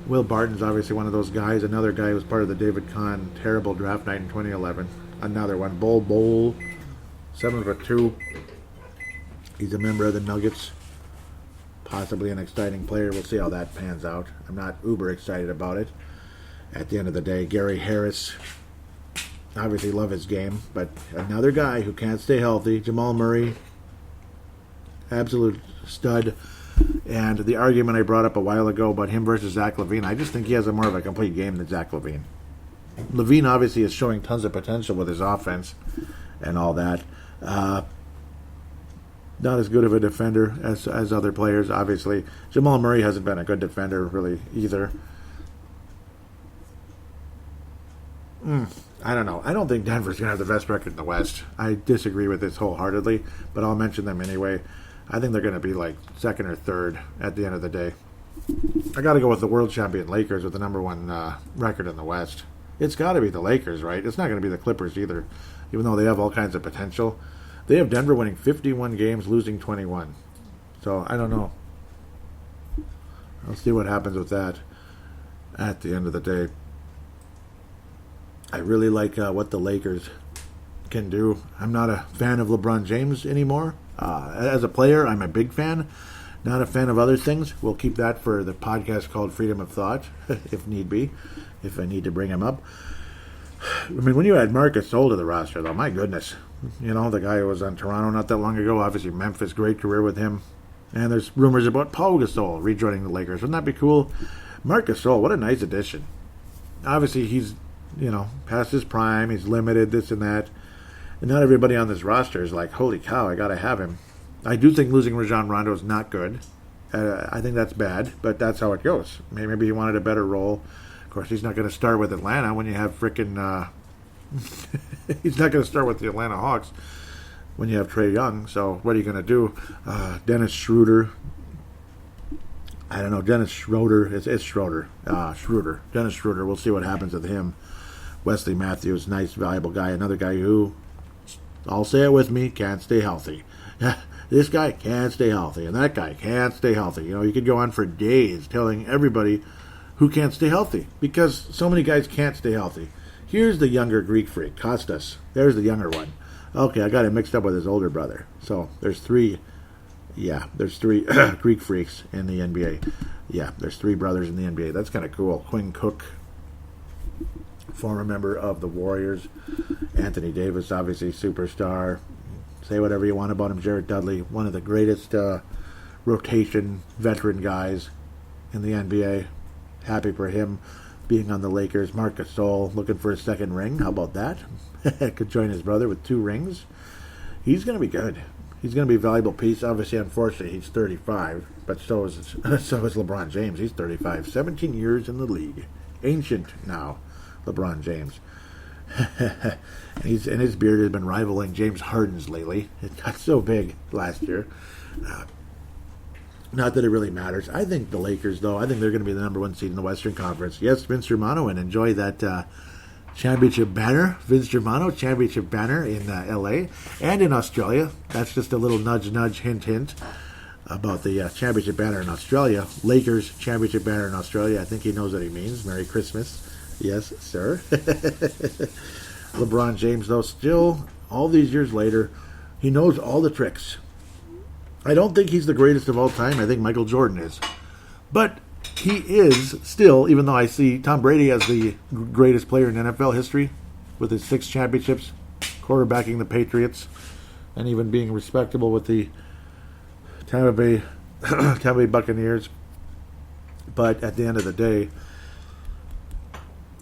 Will Barton's obviously one of those guys. Another guy who was part of the David Kahn terrible draft night in 2011. Another one. Bol, 7'2". He's a member of the Nuggets. Possibly an exciting player. We'll see how that pans out. I'm not uber excited about it. At the end of the day, Gary Harris, obviously love his game, but another guy who can't stay healthy. Jamal Murray, absolute stud. And the argument I brought up a while ago about him versus Zach LaVine, I just think he has a more of a complete game than Zach LaVine. LaVine obviously is showing tons of potential with his offense and all that. Not as good of a defender as other players, obviously. Jamal Murray hasn't been a good defender, really, either. I don't know. I don't think Denver's going to have the best record in the West. I disagree with this wholeheartedly, but I'll mention them anyway. I think they're going to be like second or third at the end of the day. I got to go with the world champion Lakers with the number one record in the West. It's got to be the Lakers, right? It's not going to be the Clippers either, even though they have all kinds of potential. They have Denver winning 51 games, losing 21. So, I don't know. I'll see what happens with that at the end of the day. I really like what the Lakers can do. I'm not a fan of LeBron James anymore. As a player, I'm a big fan. Not a fan of other things. We'll keep that for the podcast called Freedom of Thought, if need be, if I need to bring him up. I mean, when you add Marcus Gasol to the roster, though, my goodness. You know, the guy who was on Toronto not that long ago. Obviously, Memphis, great career with him. And there's rumors about Paul Gasol rejoining the Lakers. Wouldn't that be cool? Marcus Gasol, what a nice addition. Obviously, he's, past his prime. He's limited, this and that. And not everybody on this roster is like, holy cow, I got to have him. I do think losing Rajon Rondo is not good. I think that's bad, but that's how it goes. Maybe he wanted a better role. Of course, he's not going to start with Atlanta when you have frickin'... he's not going to start with the Atlanta Hawks. when you have Trae Young. So what are you going to do? Dennis Schroeder. I don't know. Dennis Schroeder. It's Schroeder. Schroeder. Dennis Schroeder. We'll see what happens with him. Wesley Matthews, nice, valuable guy. Another guy who, I'll say it with me, can't stay healthy. This guy can't stay healthy, and that guy can't stay healthy. You know, you could go on for days telling everybody who can't stay healthy because so many guys can't stay healthy. Here's the younger Greek freak, Kostas. There's the younger one. Okay, I got him mixed up with his older brother. So there's three. Yeah, there's three Greek freaks in the NBA. Yeah, there's three brothers in the NBA. That's kind of cool. Quinn Cook, former member of the Warriors. Anthony Davis, obviously superstar. Say whatever you want about him. Jared Dudley, one of the greatest rotation veteran guys in the NBA. Happy for him being on the Lakers. Marc Gasol looking for a second ring. How about that? Could join his brother with 2 rings. He's going to be good. He's going to be a valuable piece. Obviously, unfortunately, he's 35, but so is LeBron James. He's 35. 17 years in the league. Ancient now, LeBron James. And his beard has been rivaling James Harden's lately. It got so big last year. Not that it really matters. I think the Lakers, though, I think they're going to be the number 1 seed in the Western Conference. Yes, Vince Germano, and enjoy that championship banner. Vince Germano championship banner in L.A. and in Australia. That's just a little nudge, hint about the championship banner in Australia. Lakers championship banner in Australia. I think he knows what he means. Merry Christmas. Yes, sir. LeBron James, though, still, all these years later, he knows all the tricks. I don't think he's the greatest of all time. I think Michael Jordan is. But he is still, even though I see Tom Brady as the greatest player in NFL history with his 6 championships, quarterbacking the Patriots, and even being respectable with the Tampa Bay Buccaneers. But at the end of the day,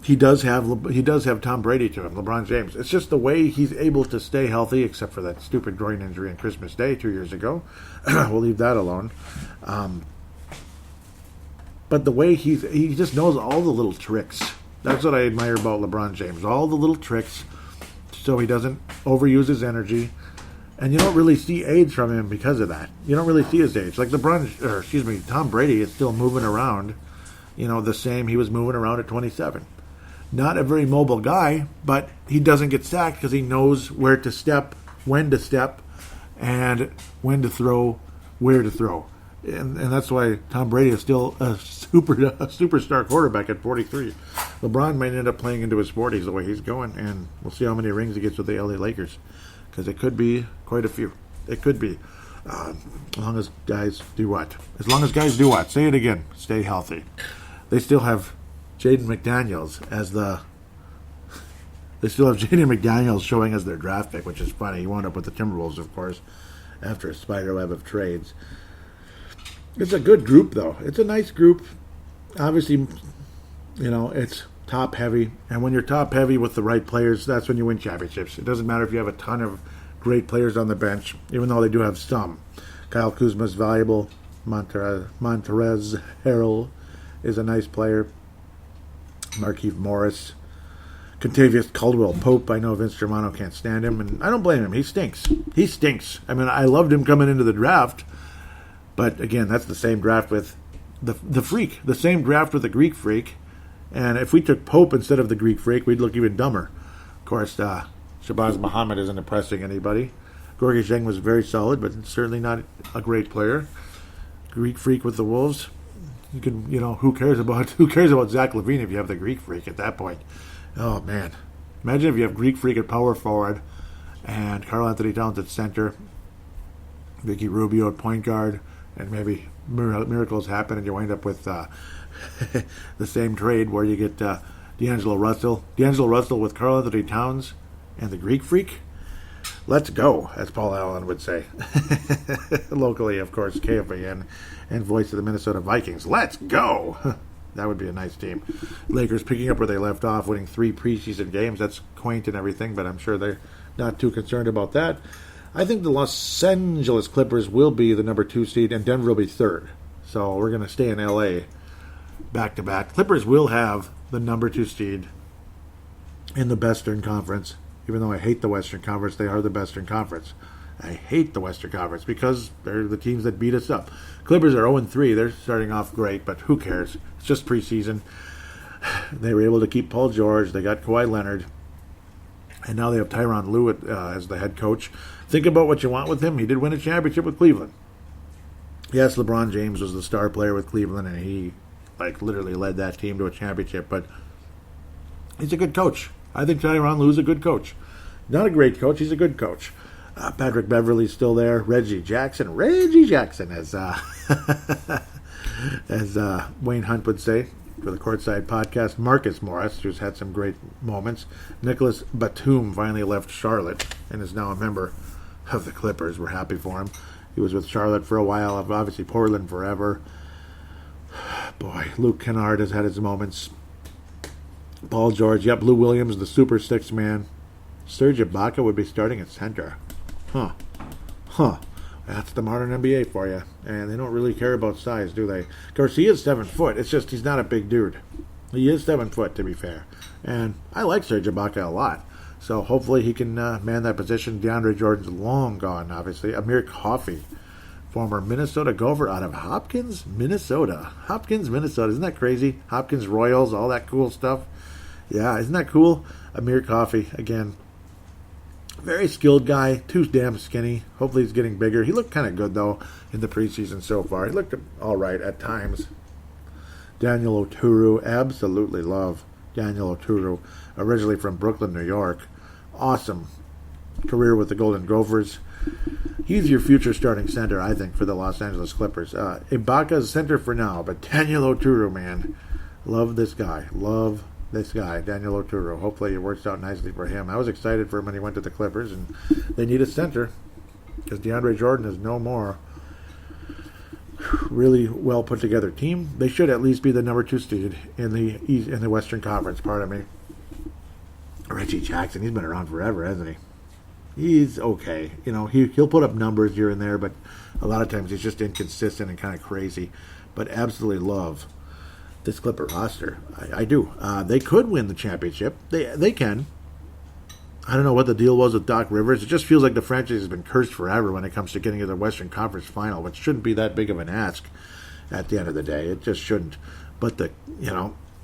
he does have Tom Brady to him, LeBron James. It's just the way he's able to stay healthy, except for that stupid groin injury on Christmas Day 2 years ago. We'll leave that alone. But the way he just knows all the little tricks. That's what I admire about LeBron James. All the little tricks, so he doesn't overuse his energy. And you don't really see age from him because of that. You don't really see his age. Like Tom Brady is still moving around, the same he was moving around at 27. Not a very mobile guy, but he doesn't get sacked because he knows where to step, when to step, and when to throw, where to throw. And that's why Tom Brady is still a superstar quarterback at 43. LeBron might end up playing into his 40s the way he's going, and we'll see how many rings he gets with the LA Lakers, because it could be quite a few. It could be. As long as guys do what? As long as guys do what? Say it again. Stay healthy. They still have Jaden McDaniels showing as their draft pick, which is funny. He wound up with the Timberwolves, of course, after a spiderweb of trades. It's a good group, though. It's a nice group. Obviously, it's top heavy, and when you're top heavy with the right players, that's when you win championships. It doesn't matter if you have a ton of great players on the bench, even though they do have some. Kyle Kuzma's valuable. Montrezl Harrell is a nice player. Markieff Morris, Contavious Caldwell-Pope. I know Vince Germano can't stand him, and I don't blame him. He stinks. I mean, I loved him coming into the draft, but again, that's the same draft with the freak, the same draft with the Greek freak, and if we took Pope instead of the Greek freak, we'd look even dumber. Of course, Shabazz Muhammad isn't impressing anybody. Gorgie Zheng was very solid, but certainly not a great player. Greek freak with the Wolves. You can, who cares about Zach LaVine if you have the Greek freak at that point? Oh man, imagine if you have Greek freak at power forward, and Karl Anthony Towns at center, Ricky Rubio at point guard, and maybe miracles happen and you wind up with the same trade where you get D'Angelo Russell with Karl Anthony Towns and the Greek freak. Let's go, as Paul Allen would say. Locally, of course, KFAN and voice of the Minnesota Vikings. Let's go! That would be a nice team. Lakers picking up where they left off, winning 3 preseason games. That's quaint and everything, but I'm sure they're not too concerned about that. I think the Los Angeles Clippers will be the number 2 seed, and Denver will be 3rd. So we're going to stay in L.A. back-to-back. Clippers will have the number 2 seed in the Western Conference. Even though I hate the Western Conference, they are the Western Conference. I hate the Western Conference because they're the teams that beat us up. Clippers are 0-3. They're starting off great, but who cares? It's just preseason. They were able to keep Paul George. They got Kawhi Leonard. And now they have Tyronn Lue as the head coach. Think about what you want with him. He did win a championship with Cleveland. Yes, LeBron James was the star player with Cleveland, and he literally led that team to a championship. But he's a good coach. I think Tyronn Lue's a good coach. Not a great coach. He's a good coach. Patrick Beverley's still there. Reggie Jackson, as as Wayne Hunt would say for the Courtside Podcast. Marcus Morris, who's had some great moments. Nicholas Batum finally left Charlotte and is now a member of the Clippers. We're happy for him. He was with Charlotte for a while, obviously Portland forever. Boy, Luke Kennard has had his moments. Paul George, yep, Lou Williams, the Super Six man. Serge Ibaka would be starting at center. Huh. That's the modern NBA for you. And they don't really care about size, do they? Of course, he is 7 foot. It's just he's not a big dude. He is 7 foot, to be fair. And I like Serge Ibaka a lot. So hopefully he can man that position. DeAndre Jordan's long gone, obviously. Amir Coffey, former Minnesota Gopher out of Hopkins, Minnesota. Isn't that crazy? Hopkins Royals, all that cool stuff. Yeah, isn't that cool? Amir Coffey, again, very skilled guy, too damn skinny. Hopefully he's getting bigger. He looked kind of good, though, in the preseason so far. He looked all right at times. Daniel Oturu, absolutely love Daniel Oturu, originally from Brooklyn, New York. Awesome career with the Golden Gophers. He's your future starting center, I think, for the Los Angeles Clippers. Ibaka's center for now, but Daniel Oturu, man, love this guy, Daniel Oturu. Hopefully it works out nicely for him. I was excited for him when he went to the Clippers, and they need a center because DeAndre Jordan is no more. Really well put together team. They should at least be the number 2 seed in the Western Conference. Pardon me. Reggie Jackson, he's been around forever, hasn't he? He's okay. He'll put up numbers here and there, but a lot of times he's just inconsistent and kind of crazy. But absolutely love this Clipper roster. I do. They could win the championship. They can. I don't know what the deal was with Doc Rivers. It just feels like the franchise has been cursed forever when it comes to getting to the Western Conference Final, which shouldn't be that big of an ask at the end of the day. It just shouldn't. But the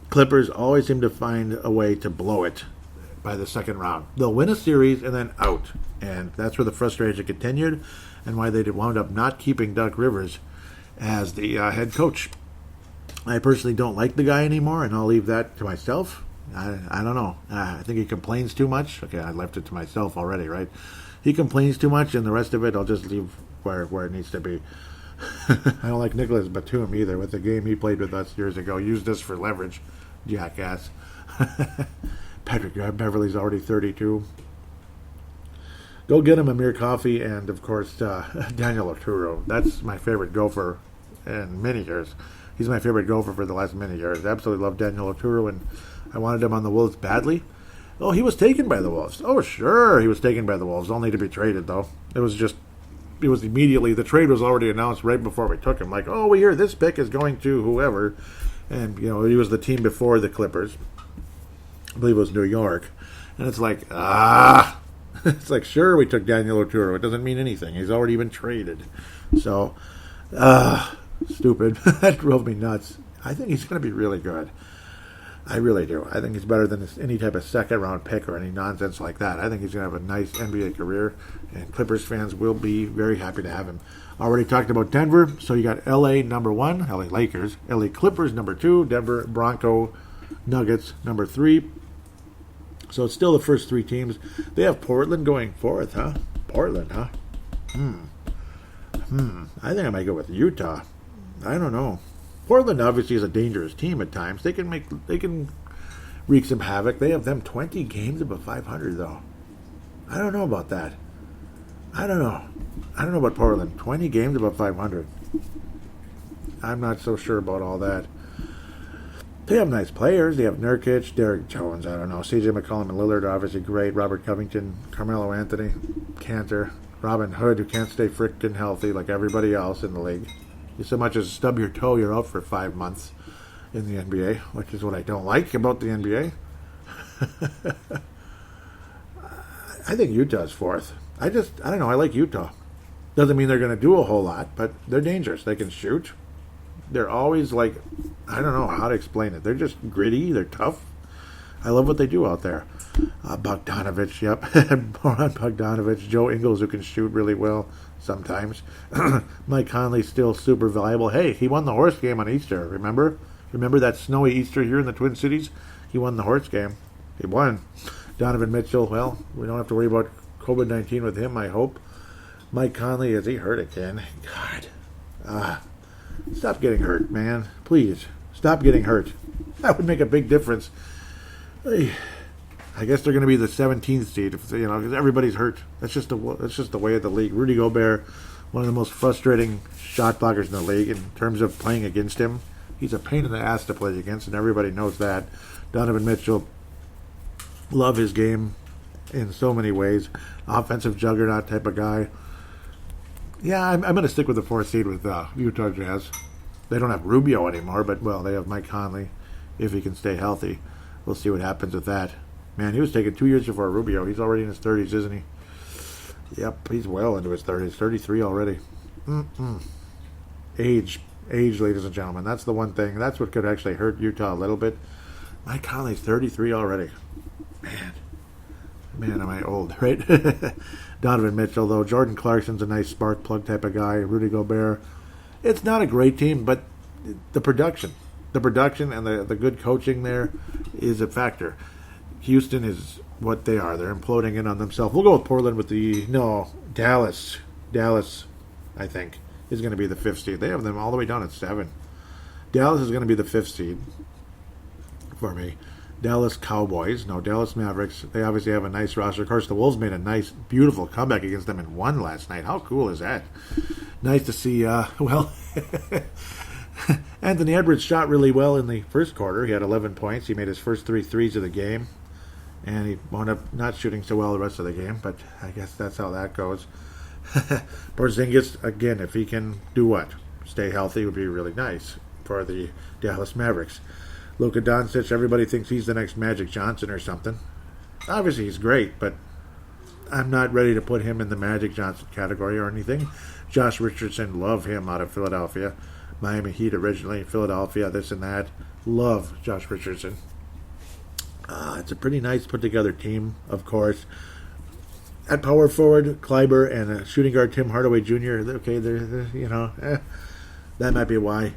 Clippers always seem to find a way to blow it by the second round. They'll win a series and then out. And that's where the frustration continued and why they wound up not keeping Doc Rivers as the head coach. I personally don't like the guy anymore, and I'll leave that to myself. I don't know. I think he complains too much. Okay, I left it to myself already, right? He complains too much, and the rest of it I'll just leave where it needs to be. I don't like Nicholas Batum either with the game he played with us years ago. Used this for leverage, jackass. Patrick Beverley's already 32. Go get him Amir Coffey and, of course, Daniel Oturu. That's my favorite Gopher in many years. He's my favorite Gopher for the last many years. Absolutely love Daniel Oturu, and I wanted him on the Wolves badly. Oh, he was taken by the Wolves. Oh, sure, he was taken by the Wolves, only to be traded, though. It was immediately, the trade was already announced right before we took him. Like, oh, we hear this pick is going to whoever. And, he was the team before the Clippers. I believe it was New York. And it's like, It's like, sure, we took Daniel Oturu. It doesn't mean anything. He's already been traded. So, stupid. That drove me nuts. I think he's going to be really good. I really do. I think he's better than any type of second-round pick or any nonsense like that. I think he's going to have a nice NBA career, and Clippers fans will be very happy to have him. Already talked about Denver, so you got LA number 1, LA Lakers, LA Clippers number 2, Denver Bronco Nuggets number 3. So it's still the first 3 teams. They have Portland going 4th, huh? Portland, huh? I think I might go with Utah. I don't know. Portland obviously is a dangerous team at times. They can wreak some havoc. They have them 20 games above 500 though. I don't know about that. I don't know about Portland. 20 games above 500. I'm not so sure about all that. They have nice players. They have Nurkic, Derek Jones, I don't know. CJ McCollum and Lillard are obviously great. Robert Covington, Carmelo Anthony, Cantor, Robin Hood, who can't stay frickin' healthy like everybody else in the league. You so much as stub your toe, you're out for 5 months in the NBA, which is what I don't like about the NBA. I think Utah's 4th. I don't know. I like Utah. Doesn't mean they're going to do a whole lot, but they're dangerous. They can shoot. They're always like, I don't know how to explain it. They're just gritty. They're tough. I love what they do out there. Bogdanovich, yep. Boran Bogdanovich. Joe Ingles, who can shoot really well sometimes. Mike Conley's still super valuable. Hey, he won the horse game on Easter, remember? Remember that snowy Easter here in the Twin Cities? He won the horse game. He won. Donovan Mitchell, well, we don't have to worry about COVID-19 with him, I hope. Mike Conley, is he hurt again? God. Stop getting hurt, man. Please, stop getting hurt. That would make a big difference. I guess they're going to be the 17th seed, because everybody's hurt. That's just the way of the league. Rudy Gobert, one of the most frustrating shot blockers in the league in terms of playing against him. He's a pain in the ass to play against, and everybody knows that. Donovan Mitchell, love his game in so many ways. Offensive juggernaut type of guy. Yeah, I'm going to stick with the 4th seed with Utah Jazz. They don't have Rubio anymore, but, well, they have Mike Conley if he can stay healthy. We'll see what happens with that. Man, he was taking 2 years before Rubio. He's already in his 30s, isn't he? Yep, he's well into his 30s. 33 already. Age, ladies and gentlemen. That's the one thing. That's what could actually hurt Utah a little bit. Mike Conley's 33 already. Man, am I old, right? Donovan Mitchell, though. Jordan Clarkson's a nice spark plug type of guy. Rudy Gobert. It's not a great team, but the production and the good coaching there is a factor. Houston is what they are. They're imploding in on themselves. We'll go with Portland with Dallas. Dallas, I think, is going to be the 5th seed. They have them all the way down at 7. Dallas is going to be the 5th seed for me. Dallas Mavericks. They obviously have a nice roster. Of course, the Wolves made a nice, beautiful comeback against them and won last night. How cool is that? Nice to see, Anthony Edwards shot really well in the first quarter. He had 11 points. He made his first 3 threes of the game. And he wound up not shooting so well the rest of the game, but I guess that's how that goes. Porzingis, again, if he can do what? Stay healthy would be really nice for the Dallas Mavericks. Luka Doncic, everybody thinks he's the next Magic Johnson or something. Obviously, he's great, but I'm not ready to put him in the Magic Johnson category or anything. Josh Richardson, love him out of Philadelphia. Miami Heat originally, Philadelphia, this and that. Love Josh Richardson. It's a pretty nice put-together team, of course. At power forward, Kleiber and shooting guard Tim Hardaway Jr., okay, that might be why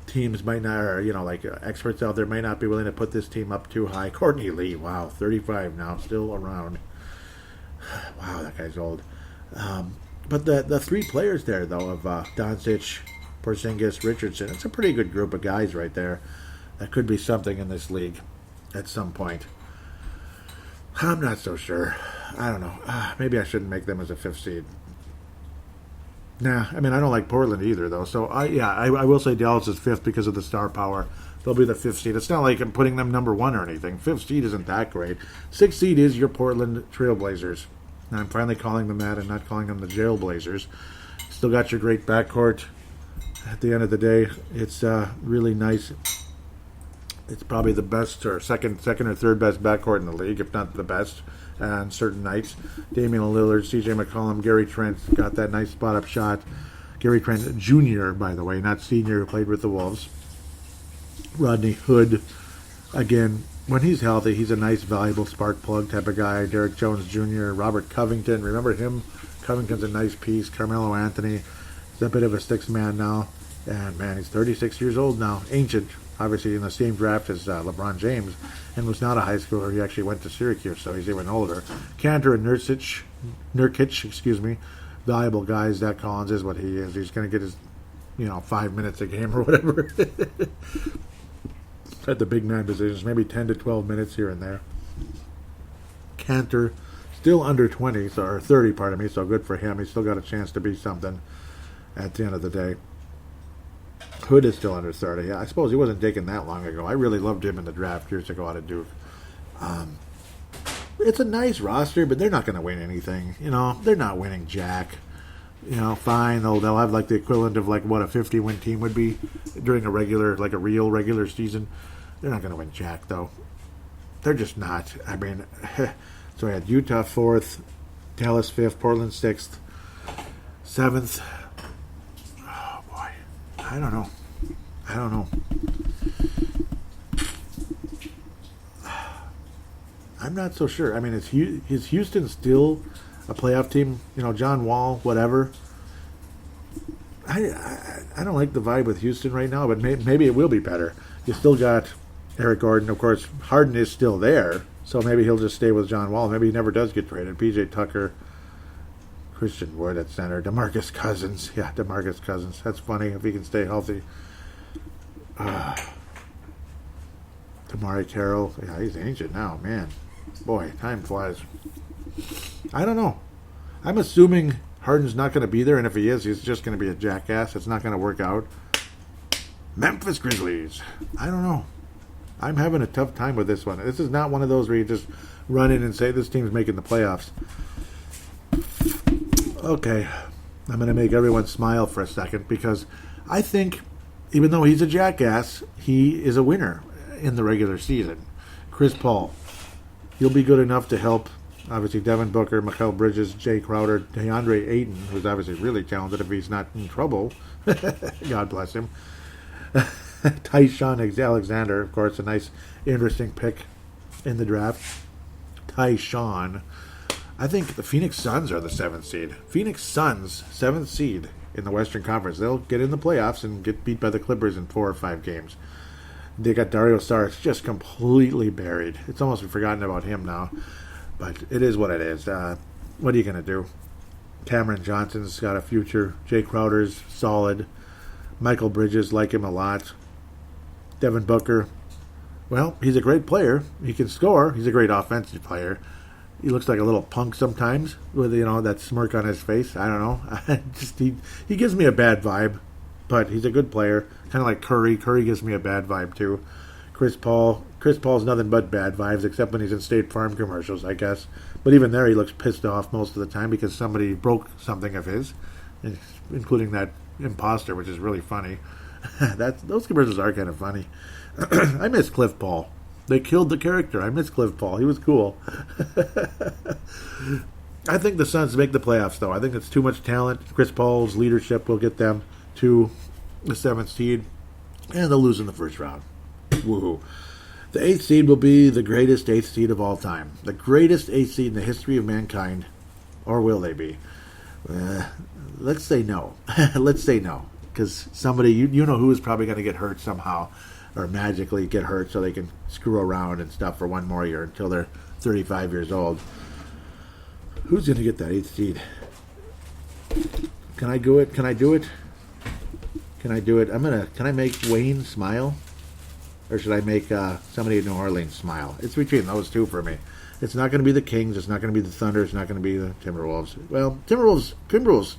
teams might not, or, experts out there might not be willing to put this team up too high. Courtney Lee, wow, 35 now, still around. Wow, that guy's old. But the 3 players there, though, of Doncic, Porzingis, Richardson, it's a pretty good group of guys right there. That could be something in this league at some point. I'm not so sure. I don't know. Maybe I shouldn't make them as a 5th seed. Nah, I mean, I don't like Portland either, though. So, I will say Dallas is 5th because of the star power. They'll be the 5th seed. It's not like I'm putting them number 1 or anything. 5th seed isn't that great. 6th seed is your Portland Trailblazers. And I'm finally calling them that and not calling them the Jailblazers. Still got your great backcourt. At the end of the day, it's really nice. It's probably the best or second or third best backcourt in the league, if not the best on certain nights. Damian Lillard, C.J. McCollum, Gary Trent got that nice spot-up shot. Gary Trent Jr., by the way, not senior, who played with the Wolves. Rodney Hood, again, when he's healthy, he's a nice, valuable spark plug type of guy. Derek Jones Jr., Robert Covington, remember him? Covington's a nice piece. Carmelo Anthony, he's a bit of a sixth man now. And, man, he's 36 years old now. Ancient, obviously in the same draft as LeBron James, and was not a high schooler. He actually went to Syracuse, so he's even older. Cantor and Nurkic, valuable guys. Zach Collins is what he is. He's going to get his, 5 minutes a game or whatever. At the big man positions, maybe 10 to 12 minutes here and there. Cantor, still under 20, or 30, pardon me, so good for him. He's still got a chance to be something at the end of the day. Hood is still under 30. Yeah, I suppose he wasn't taken that long ago. I really loved him in the draft years ago out of Duke. It's a nice roster, but they're not going to win anything. They're not winning jack. Fine. They'll have like the equivalent of like what a 50-win team would be during a real regular season. They're not going to win jack, though. They're just not. I mean, so I had Utah 4th, Dallas 5th, Portland 6th, 7th. Oh, boy. I don't know. I'm not so sure. I mean, is Houston still a playoff team? You know, John Wall, whatever. I don't like the vibe with Houston right now, but maybe it will be better. You still got Eric Gordon. Of course, Harden is still there, so maybe he'll just stay with John Wall. Maybe he never does get traded. P.J. Tucker, Christian Wood at center, DeMarcus Cousins. Yeah, DeMarcus Cousins. That's funny if he can stay healthy. Damari Carroll. Yeah, he's ancient now, man. Boy, time flies. I don't know. I'm assuming Harden's not going to be there, and if he is, he's just going to be a jackass. It's not going to work out. Memphis Grizzlies. I don't know. I'm having a tough time with this one. This is not one of those where you just run in and say this team's making the playoffs. Okay. I'm going to make everyone smile for a second because I think, even though he's a jackass, he is a winner in the regular season. Chris Paul. He'll be good enough to help, obviously, Devin Booker, Mikal Bridges, Jay Crowder, DeAndre Ayton, who's obviously really talented if he's not in trouble. God bless him. Tyshawn Alexander, of course, a nice, interesting pick in the draft. Tyshawn. I think the Phoenix Suns are the 7th seed. Phoenix Suns, 7th seed in the Western Conference. They'll get in the playoffs and get beat by the Clippers in 4 or 5 games. They got Dario Saric just completely buried. It's almost forgotten about him now. But it is what it is. What are you going to do? Cameron Johnson's got a future. Jay Crowder's solid. Michael Bridges, like him a lot. Devin Booker, well, he's a great player. He can score. He's a great offensive player. He looks like a little punk sometimes with, you know, that smirk on his face. I don't know. He gives me a bad vibe, but he's a good player. Kind of like Curry. Curry gives me a bad vibe too. Chris Paul's nothing but bad vibes, except when he's in State Farm commercials, I guess. But even there, he looks pissed off most of the time because somebody broke something of his, including that imposter, which is really funny. Those commercials are kind of funny. I miss Cliff Paul. They killed the character. I miss Cliff Paul. He was cool. I think the Suns make the playoffs, though. I think it's too much talent. Chris Paul's leadership will get them to the 7th seed, and they'll lose in the first round. Woohoo. The 8th seed will be the greatest 8th seed of all time. The greatest 8th seed in the history of mankind. Or will they be? Let's say no. Let's say no. Because somebody, you know who is probably going to get hurt somehow, or magically get hurt so they can screw around and stuff for one more year until they're 35 years old. Who's going to get that 8th seed? Can I do it? Can I do it? Can I do it? Can I make Wayne smile? Or should I make somebody in New Orleans smile? It's between those two for me. It's not going to be the Kings. It's not going to be the Thunder. It's not going to be the Timberwolves. Well, Timberwolves,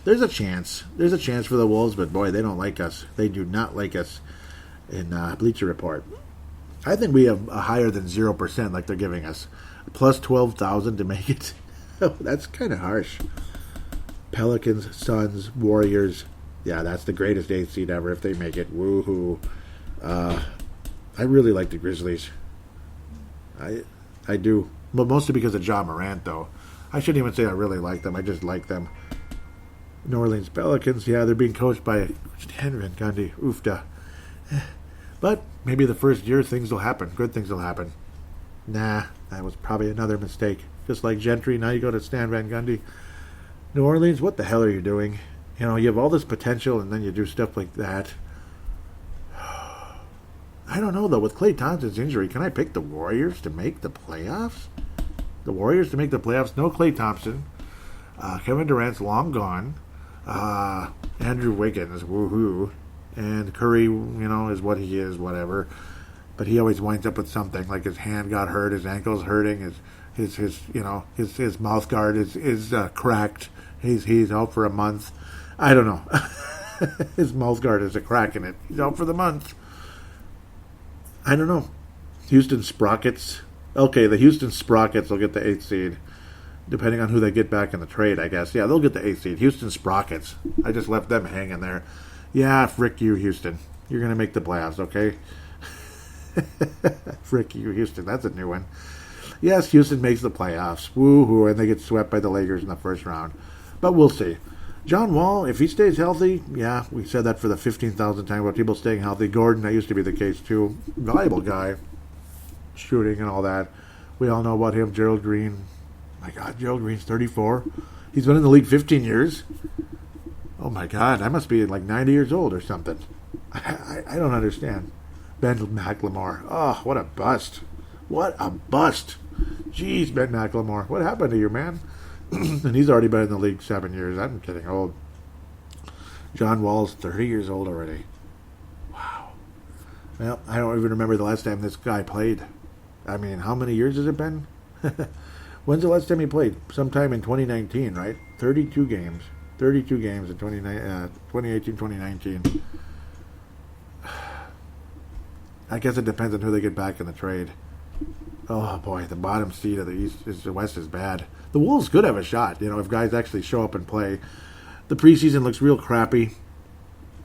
there's a chance. There's a chance for the Wolves, but boy, they don't like us. They do not like us in Bleacher Report. I think we have a higher than 0% like they're giving us. Plus 12,000 to make it. That's kind of harsh. Pelicans, Suns, Warriors. Yeah, that's the greatest 8th seed ever if they make it. Woohoo. I really like the Grizzlies. I do. But mostly because of Ja Morant, though. I shouldn't even say I really like them. I just like them. New Orleans Pelicans, yeah, they're being coached by Stan Van Gundy. Oofda. But maybe the first year things will happen. Good things will happen. Nah, that was probably another mistake. Just like Gentry, now you go to Stan Van Gundy. New Orleans, what the hell are you doing? You know, you have all this potential and then you do stuff like that. I don't know, though. With Klay Thompson's injury, can I pick the Warriors to make the playoffs? The Warriors to make the playoffs? No Klay Thompson. Kevin Durant's long gone. Andrew Wiggins, woohoo. And Curry, you know, is what he is, whatever. But he always winds up with something, like his hand got hurt, his ankle's hurting, his mouth guard is cracked. He's out for a month. I don't know. His mouth guard is a crack in it. He's out for the month. I don't know. Houston Sprockets. Okay, the Houston Sprockets will get the 8th seed. Depending on who they get back in the trade, I guess. Yeah, they'll get the 8th seed. Houston Sprockets. I just left them hanging there. Yeah, frick you, Houston. You're going to make the playoffs, okay? Frick you, Houston. That's a new one. Yes, Houston makes the playoffs. Woo-hoo, and they get swept by the Lakers in the first round. But we'll see. John Wall, if he stays healthy, yeah, we said that for the 15,000th time about people staying healthy. Gordon, that used to be the case too. Valuable guy, shooting and all that. We all know about him. Gerald Green. My God, Gerald Green's 34. He's been in the league 15 years. Oh my God, I must be like 90 years old or something. I don't understand. Ben McLemore. Oh, what a bust. What a bust. Jeez, Ben McLemore. What happened to you, man? And he's already been in the league 7 years. I'm getting old. John Wall's 30 years old already. Wow. Well, I don't even remember the last time this guy played. I mean, how many years has it been? When's the last time he played? Sometime in 2019, right? 32 games. 32 games in 2018, 2019. I guess it depends on who they get back in the trade. Oh boy, the bottom seed of the West is bad. The Wolves could have a shot, if guys actually show up and play. The preseason looks real crappy.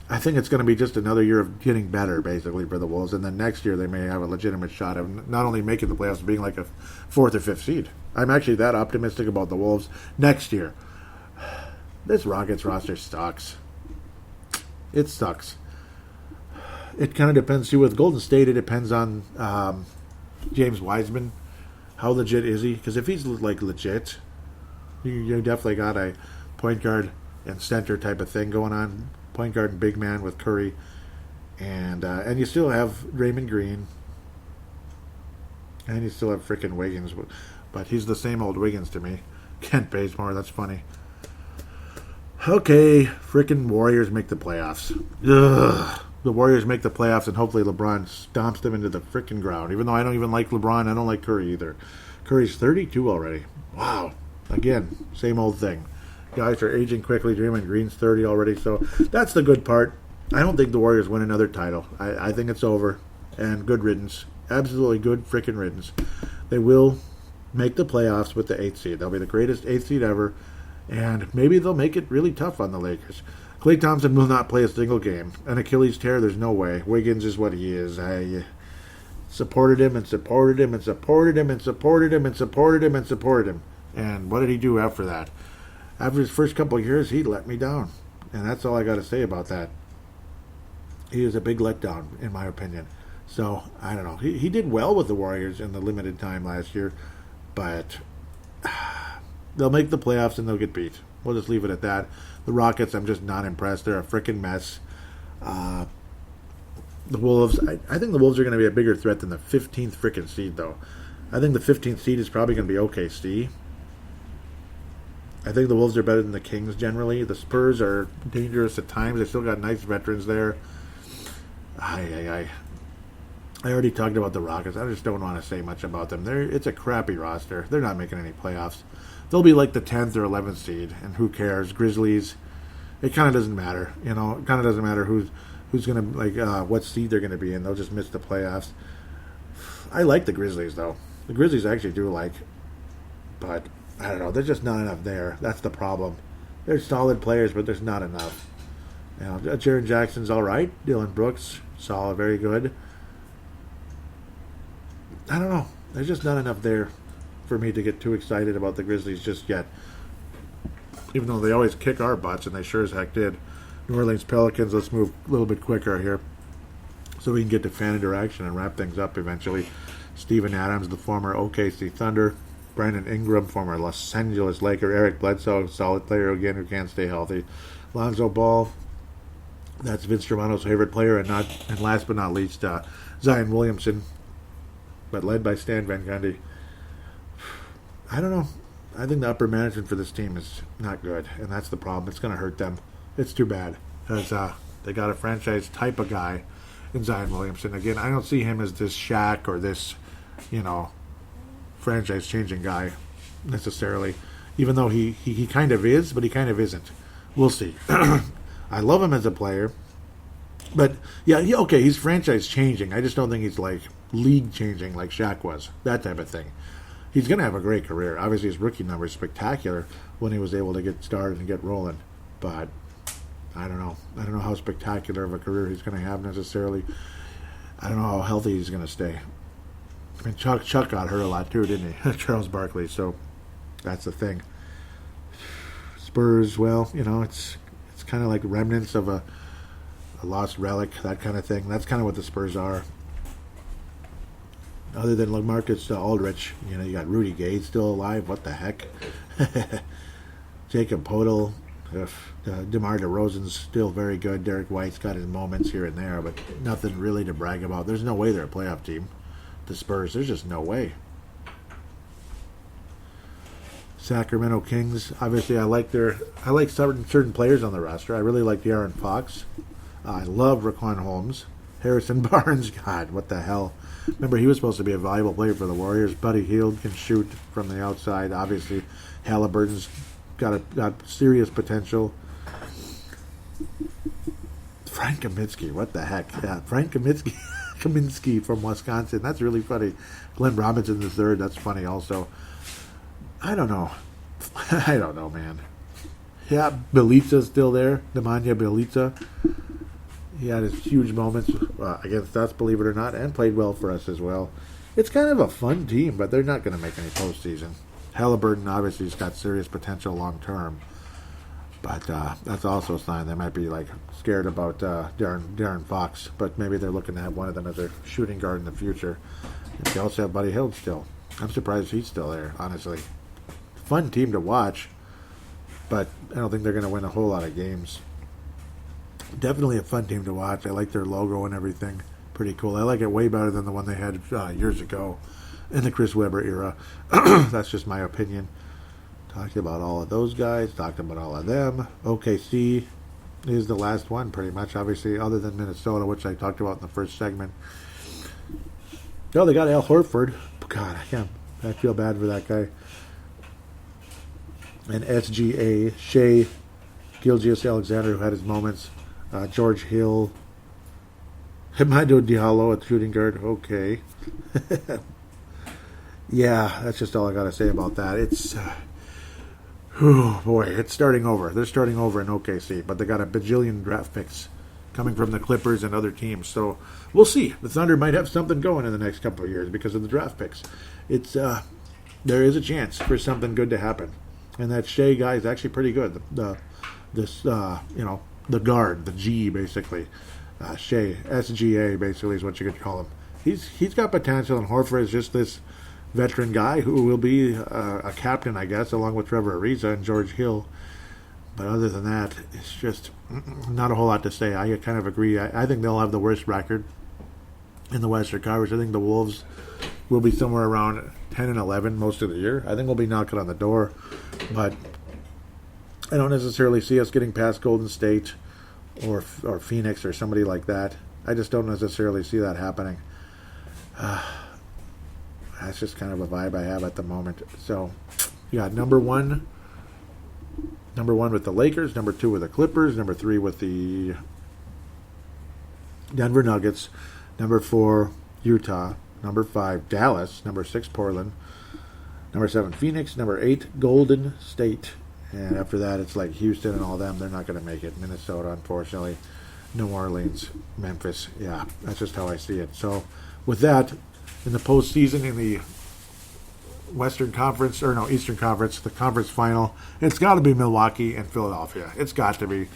I think it's going to be just another year of getting better, basically, for the Wolves. And then next year they may have a legitimate shot of not only making the playoffs, but being like a 4th or 5th seed. I'm actually that optimistic about the Wolves next year. This Rockets roster sucks. It sucks. It kind of depends, too. With Golden State, it depends on James Wiseman. How legit is he? Because if he's legit, you definitely got a point guard and center type of thing going on. Point guard and big man with Curry, and you still have Raymond Green, and you still have frickin' Wiggins, but he's the same old Wiggins to me. Kent Bazemore, that's funny. Okay, frickin' Warriors make the playoffs. Ugh. The Warriors make the playoffs, and hopefully LeBron stomps them into the frickin' ground. Even though I don't even like LeBron, I don't like Curry either. Curry's 32 already. Wow. Again, same old thing. Guys are aging quickly. Draymond Green's 30 already, so that's the good part. I don't think the Warriors win another title. I think it's over, and good riddance. Absolutely good freaking riddance. They will make the playoffs with the 8th seed. They'll be the greatest 8th seed ever, and maybe they'll make it really tough on the Lakers. Klay Thompson will not play a single game. An Achilles tear, there's no way. Wiggins is what he is. I supported him and supported him and supported him and supported him and supported him and supported him. And what did he do after that? After his first couple of years, he let me down. And that's all I got to say about that. He was a big letdown, in my opinion. So, I don't know. He did well with the Warriors in the limited time last year. But they'll make the playoffs and they'll get beat. We'll just leave it at that. The Rockets, I'm just not impressed. They're a freaking mess. The Wolves, I think the Wolves are going to be a bigger threat than the 15th freaking seed, though. I think the 15th seed is probably going to be OKC. I think the Wolves are better than the Kings generally. The Spurs are dangerous at times. They still got nice veterans there. I already talked about the Rockets. I just don't want to say much about them. It's a crappy roster. They're not making any playoffs. They'll be like the 10th or 11th seed, and who cares? Grizzlies, it kind of doesn't matter. It kind of doesn't matter who's going to, what seed they're going to be in. They'll just miss the playoffs. I like the Grizzlies, though. The Grizzlies I actually do like, but I don't know. There's just not enough there. That's the problem. They're solid players, but there's not enough. Jaren Jackson's all right. Dylan Brooks, solid, very good. I don't know. There's just not enough there for me to get too excited about the Grizzlies just yet. Even though they always kick our butts, and they sure as heck did. New Orleans Pelicans, let's move a little bit quicker here so we can get to fan interaction and wrap things up eventually. Steven Adams, the former OKC Thunder. Brandon Ingram, former Los Angeles Laker. Eric Bledsoe, solid player again who can't stay healthy. Lonzo Ball, that's Vince Germano's favorite player, and last but not least, Zion Williamson, but led by Stan Van Gundy. I don't know. I think the upper management for this team is not good, and that's the problem. It's going to hurt them. It's too bad because they got a franchise type of guy in Zion Williamson. Again, I don't see him as this Shaq or this, franchise-changing guy necessarily, even though he kind of is, but he kind of isn't. We'll see. I love him as a player, but yeah, he's franchise-changing. I just don't think he's like league-changing like Shaq was, that type of thing. He's going to have a great career. Obviously, his rookie number is spectacular when he was able to get started and get rolling, but I don't know. I don't know how spectacular of a career he's going to have necessarily. I don't know how healthy he's going to stay. And Chuck got hurt a lot too, didn't he? Charles Barkley. So that's the thing. Spurs, well, it's kind of like remnants of a lost relic, that kind of thing. That's kind of what the Spurs are. Other than LaMarcus Aldridge, you got Rudy Gay still alive. What the heck? Jacob Poeltl, DeMar DeRozan's still very good. Derek White's got his moments here and there, but nothing really to brag about. There's no way they're a playoff team. The Spurs, there's just no way. Sacramento Kings, obviously I like certain players on the roster. I really like De'Aaron Fox. I love Raquan Holmes. Harrison Barnes, God, what the hell. Remember, he was supposed to be a valuable player for the Warriors. Buddy Hield can shoot from the outside. Obviously, Halliburton's got serious potential. Frank Kaminsky, what the heck? Yeah, Frank Kaminsky from Wisconsin. That's really funny. Glenn Robinson the third. That's funny also. I don't know. I don't know, man. Yeah, Bjelica's still there. Nemanja Bjelica. He had his huge moments against us, believe it or not, and played well for us as well. It's kind of a fun team, but they're not going to make any postseason. Halliburton obviously has got serious potential long term, but that's also a sign they might be scared about De'Aaron Fox. But maybe they're looking to have one of them as their shooting guard in the future. They also have Buddy Hield still. I'm surprised he's still there, honestly. Fun team to watch, but I don't think they're going to win a whole lot of games. Definitely a fun team to watch. I like their logo and everything. Pretty cool. I like it way better than the one they had years ago in the Chris Webber era. That's just my opinion. Talked about all of those guys. Talked about all of them. OKC is the last one, pretty much, obviously, other than Minnesota, which I talked about in the first segment. Oh, they got Al Horford. God, I feel bad for that guy. And SGA, Shea Gilgeous-Alexander, who had his moments. George Hill. Hamidou Diallo at shooting guard. Okay. Yeah, that's just all I got to say about that. It's, oh boy, it's starting over. They're starting over in OKC, but they got a bajillion draft picks coming from the Clippers and other teams. So we'll see. The Thunder might have something going in the next couple of years because of the draft picks. It's there is a chance for something good to happen, and that Shea guy is actually pretty good. The guard, the G basically, Shea, SGA basically is what you could call him. He's got potential, and Horford is just this veteran guy who will be a captain, I guess, along with Trevor Ariza and George Hill. But other than that, it's just not a whole lot to say. I kind of agree. I think they'll have the worst record in the Western Conference. I think the Wolves will be somewhere around 10 and 11 most of the year. I think we'll be knocking on the door, but I don't necessarily see us getting past Golden State or Phoenix or somebody like that. I just don't necessarily see that happening. That's just kind of a vibe I have at the moment. So, you got number one with the Lakers, number 2 with the Clippers, number 3 with the Denver Nuggets, number 4 Utah, number 5 Dallas, number 6 Portland, number 7 Phoenix, number 8 Golden State. And after that, it's like Houston and all them. They're not going to make it. Minnesota, unfortunately. New Orleans, Memphis. Yeah, that's just how I see it. So, with that, in the postseason, in the Eastern Conference, the conference final, it's got to be Milwaukee and Philadelphia. It's got to be.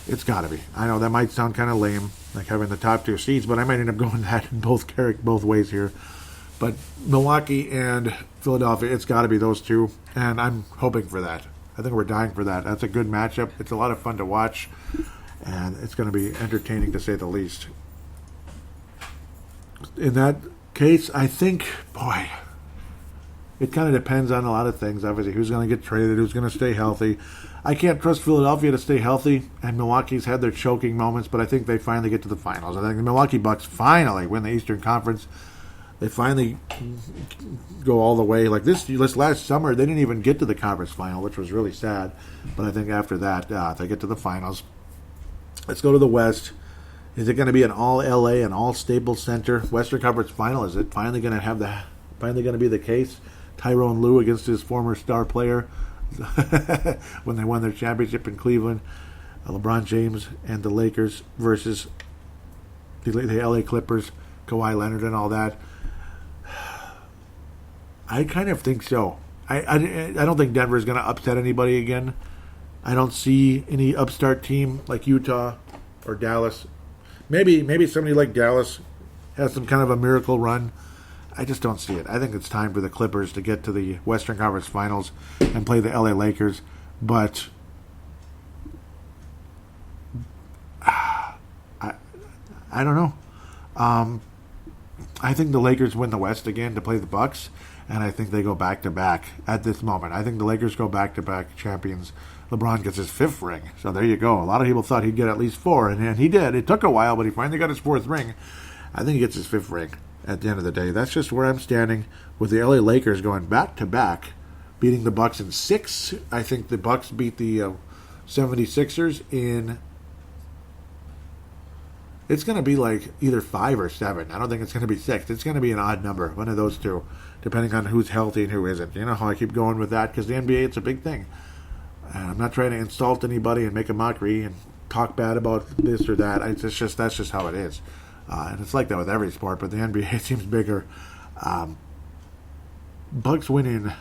It's got to be. I know that might sound kind of lame, like having the top 2 seeds, but I might end up going that in both ways here. But Milwaukee and Philadelphia, it's got to be those two, and I'm hoping for that. I think we're dying for that. That's a good matchup. It's a lot of fun to watch, and it's going to be entertaining to say the least. In that case, I think, boy, it kind of depends on a lot of things. Obviously, who's going to get traded, who's going to stay healthy. I can't trust Philadelphia to stay healthy, and Milwaukee's had their choking moments, but I think they finally get to the finals. I think the Milwaukee Bucks finally win the Eastern Conference. They finally go all the way. Like this last summer, they didn't even get to the conference final, which was really sad. But I think after that, they get to the finals. Let's go to the West. Is it going to be an all LA and all Staples Center Western Conference final? Is it finally going to be the case? Tyrone Lue against his former star player when they won their championship in Cleveland. LeBron James and the Lakers versus the LA Clippers, Kawhi Leonard and all that. I kind of think so. I don't think Denver's going to upset anybody again. I don't see any upstart team like Utah or Dallas. Maybe somebody like Dallas has some kind of a miracle run. I just don't see it. I think it's time for the Clippers to get to the Western Conference Finals and play the LA Lakers. But I don't know. I think the Lakers win the West again to play the Bucks, and I think they go back-to-back at this moment. I think the Lakers go back-to-back champions. LeBron gets his 5th ring. So there you go. A lot of people thought he'd get at least 4, and he did. It took a while, but he finally got his 4th ring. I think he gets his 5th ring at the end of the day. That's just where I'm standing with the LA Lakers going back-to-back, beating the Bucks in 6. I think the Bucks beat the 76ers in... It's going to be like either 5 or 7. I don't think it's going to be 6. It's going to be an odd number, one of those two, depending on who's healthy and who isn't. You know how I keep going with that? Because the NBA, it's a big thing. And I'm not trying to insult anybody and make a mockery and talk bad about this or that. That's just how it is. And it's like that with every sport, but the NBA seems bigger. Bucks win in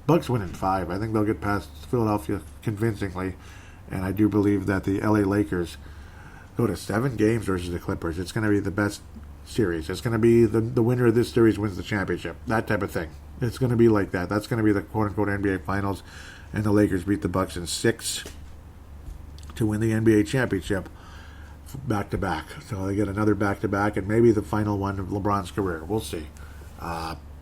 5. I think they'll get past Philadelphia convincingly. And I do believe that the LA Lakers go to 7 games versus the Clippers. It's going to be the best series. It's going to be the winner of this series wins the championship. That type of thing. It's going to be like that. That's going to be the quote-unquote NBA Finals. And the Lakers beat the Bucks in 6 to win the NBA championship back-to-back. So they get another back-to-back and maybe the final one of LeBron's career. We'll see.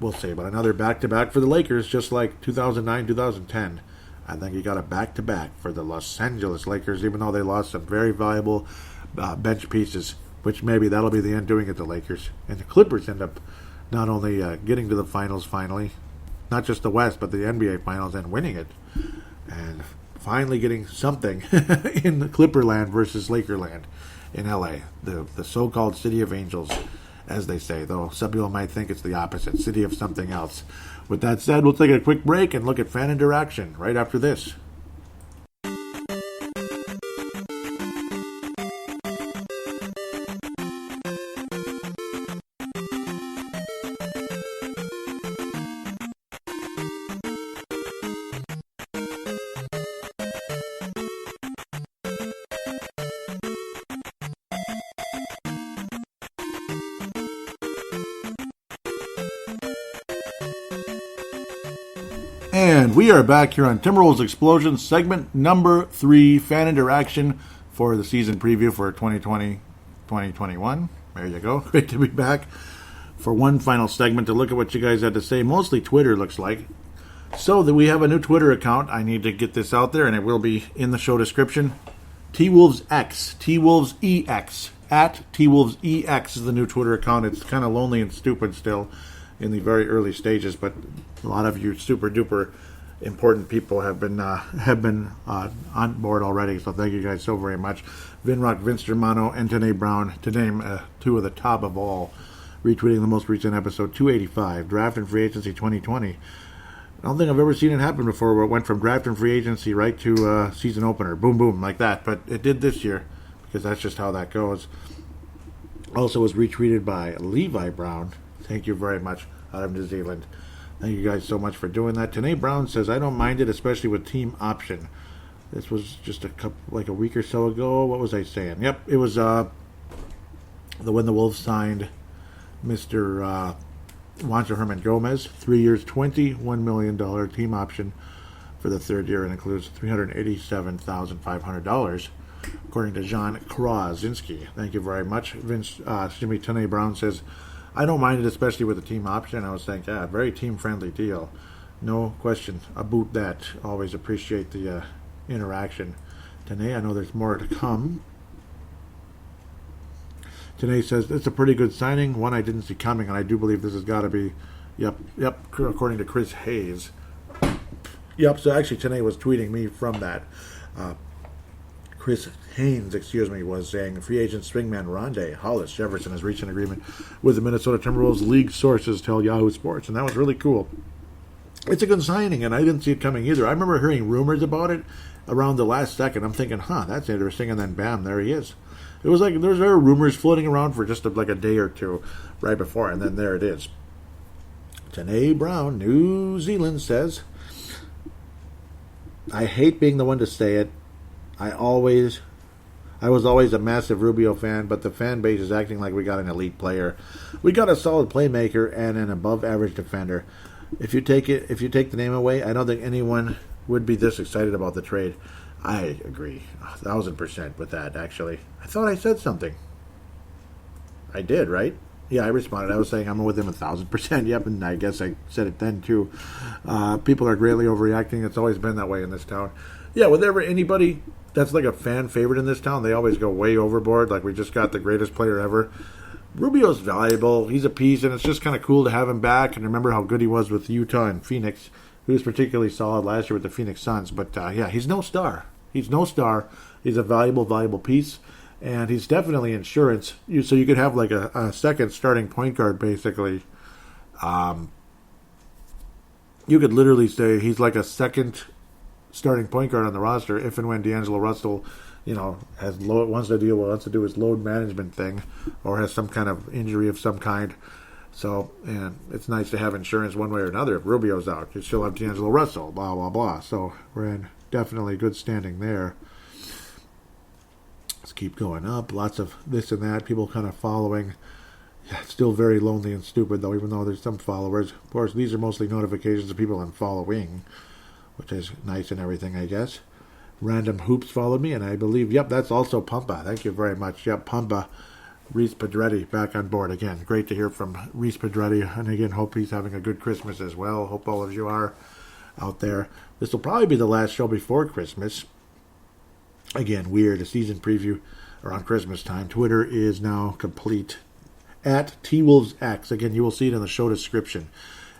We'll see. But another back-to-back for the Lakers, just like 2009, 2010. I think you got a back-to-back for the Los Angeles Lakers, even though they lost some very valuable bench pieces, which maybe that'll be the end doing at the Lakers. And the Clippers end up not only getting to the finals finally, not just the West, but the NBA Finals and winning it. And finally getting something in the Clipperland versus Lakerland in LA, the so-called City of Angels, as they say, though some people might think it's the opposite, City of something else. With that said, we'll take a quick break and look at fan interaction right after this. And we are back here on Timberwolves Explosion, segment number 3, fan interaction for the season preview for 2020-2021. There you go. Great to be back for one final segment to look at what you guys had to say. Mostly Twitter, looks like. So that we have a new Twitter account. I need to get this out there, and it will be in the show description. TWolvesX, TWolvesEX, at TWolvesEX is the new Twitter account. It's kind of lonely and stupid still in the very early stages, but a lot of you super duper important people have been on board already, so thank you guys so very much. Vinrock, Vince Germano, and Tanae Brown, to name 2 of the top of all, retweeting the most recent episode 285, Draft and Free Agency 2020. I don't think I've ever seen it happen before where it went from draft and free agency right to season opener, boom boom, like that, but it did this year because that's just how that goes. Also was retweeted by Levi Brown. Thank you very much, out of New Zealand. Thank you guys so much for doing that. Tanae Brown says, I don't mind it, especially with team option. This was just a week or so ago. What was I saying? Yep, it was when the Wolves signed Mr. Juancho Herman Gomez. 3 years, $21 million team option for the 3rd year, and includes $387,500, according to John Krasinski. Thank you very much. Tanae Brown says, I don't mind it, especially with the team option. I was saying, yeah, very team-friendly deal. No question about that. Always appreciate the interaction. Tanae, I know there's more to come. Tanae says, it's a pretty good signing, one I didn't see coming, and I do believe this has got to be, yep, according to Chris Hayes. Yep, so actually Tanae was tweeting me from that. Chris Haynes, was saying free agent swingman Rondé Hollis Jefferson has reached an agreement with the Minnesota Timberwolves. League sources tell Yahoo Sports, and that was really cool. It's a good signing, and I didn't see it coming either. I remember hearing rumors about it around the last second. I'm thinking, that's interesting, and then bam, there he is. It was like there were rumors floating around for just like a day or two right before, and then there it is. Tanae Brown, New Zealand, says, I hate being the one to say it. I was always a massive Rubio fan, but the fan base is acting like we got an elite player. We got a solid playmaker and an above-average defender. If you take the name away, I don't think anyone would be this excited about the trade. I agree 1,000% with that, actually. I thought I said something. I did, right? Yeah, I responded. I was saying I'm with him 1,000%. Yep, and I guess I said it then, too. People are greatly overreacting. It's always been that way in this town. Yeah, whenever anybody that's like a fan favorite in this town, they always go way overboard, like we just got the greatest player ever. Rubio's valuable. He's a piece, and it's just kind of cool to have him back. And remember how good he was with Utah and Phoenix. He was particularly solid last year with the Phoenix Suns. But, yeah, he's no star. He's no star. He's a valuable piece. And he's definitely insurance. So you could have like a second starting point guard, basically. You could literally say he's like a second starting point guard on the roster if and when D'Angelo Russell, wants to do his load management thing or has some kind of injury of some kind. So, and it's nice to have insurance one way or another. If Rubio's out, you still have D'Angelo Russell, blah, blah, blah. So we're in definitely good standing there. Let's keep going up. Lots of this and that. People kind of following. Yeah, it's still very lonely and stupid, though, even though there's some followers. Of course, these are mostly notifications of people I'm following, which is nice and everything, I guess. Random Hoops followed me, and I believe, yep, that's also Pumpa. Thank you very much. Yep, Pumpa. Reese Pedretti back on board again. Great to hear from Reese Pedretti, and again, hope he's having a good Christmas as well. Hope all of you are out there. This will probably be the last show before Christmas. Again, weird, a season preview around Christmas time. Twitter is now complete. At TWolvesX. Again, you will see it in the show description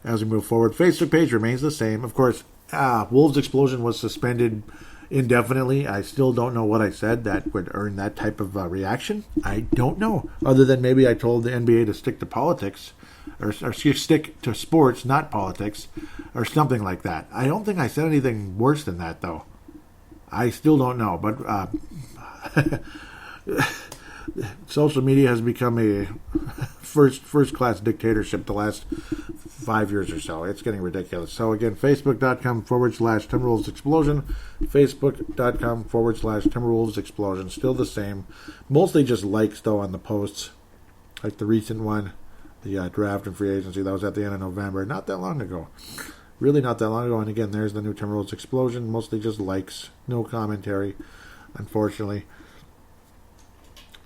as we move forward. Facebook page remains the same. Of course, Wolves Explosion was suspended indefinitely. I still don't know what I said that would earn that type of reaction. I don't know. Other than maybe I told the NBA to stick to politics, or stick to sports, not politics, or something like that. I don't think I said anything worse than that, though. I still don't know. But social media has become a first-class dictatorship the last 5 years or so. It's getting ridiculous. So again, Facebook.com/Timberwolves Explosion. Facebook.com/Timberwolves Explosion. Still the same. Mostly just likes, though, on the posts. Like the recent one, the draft and free agency. That was at the end of November. Not that long ago. Really not that long ago. And again, there's the new Timberwolves Explosion. Mostly just likes. No commentary, unfortunately.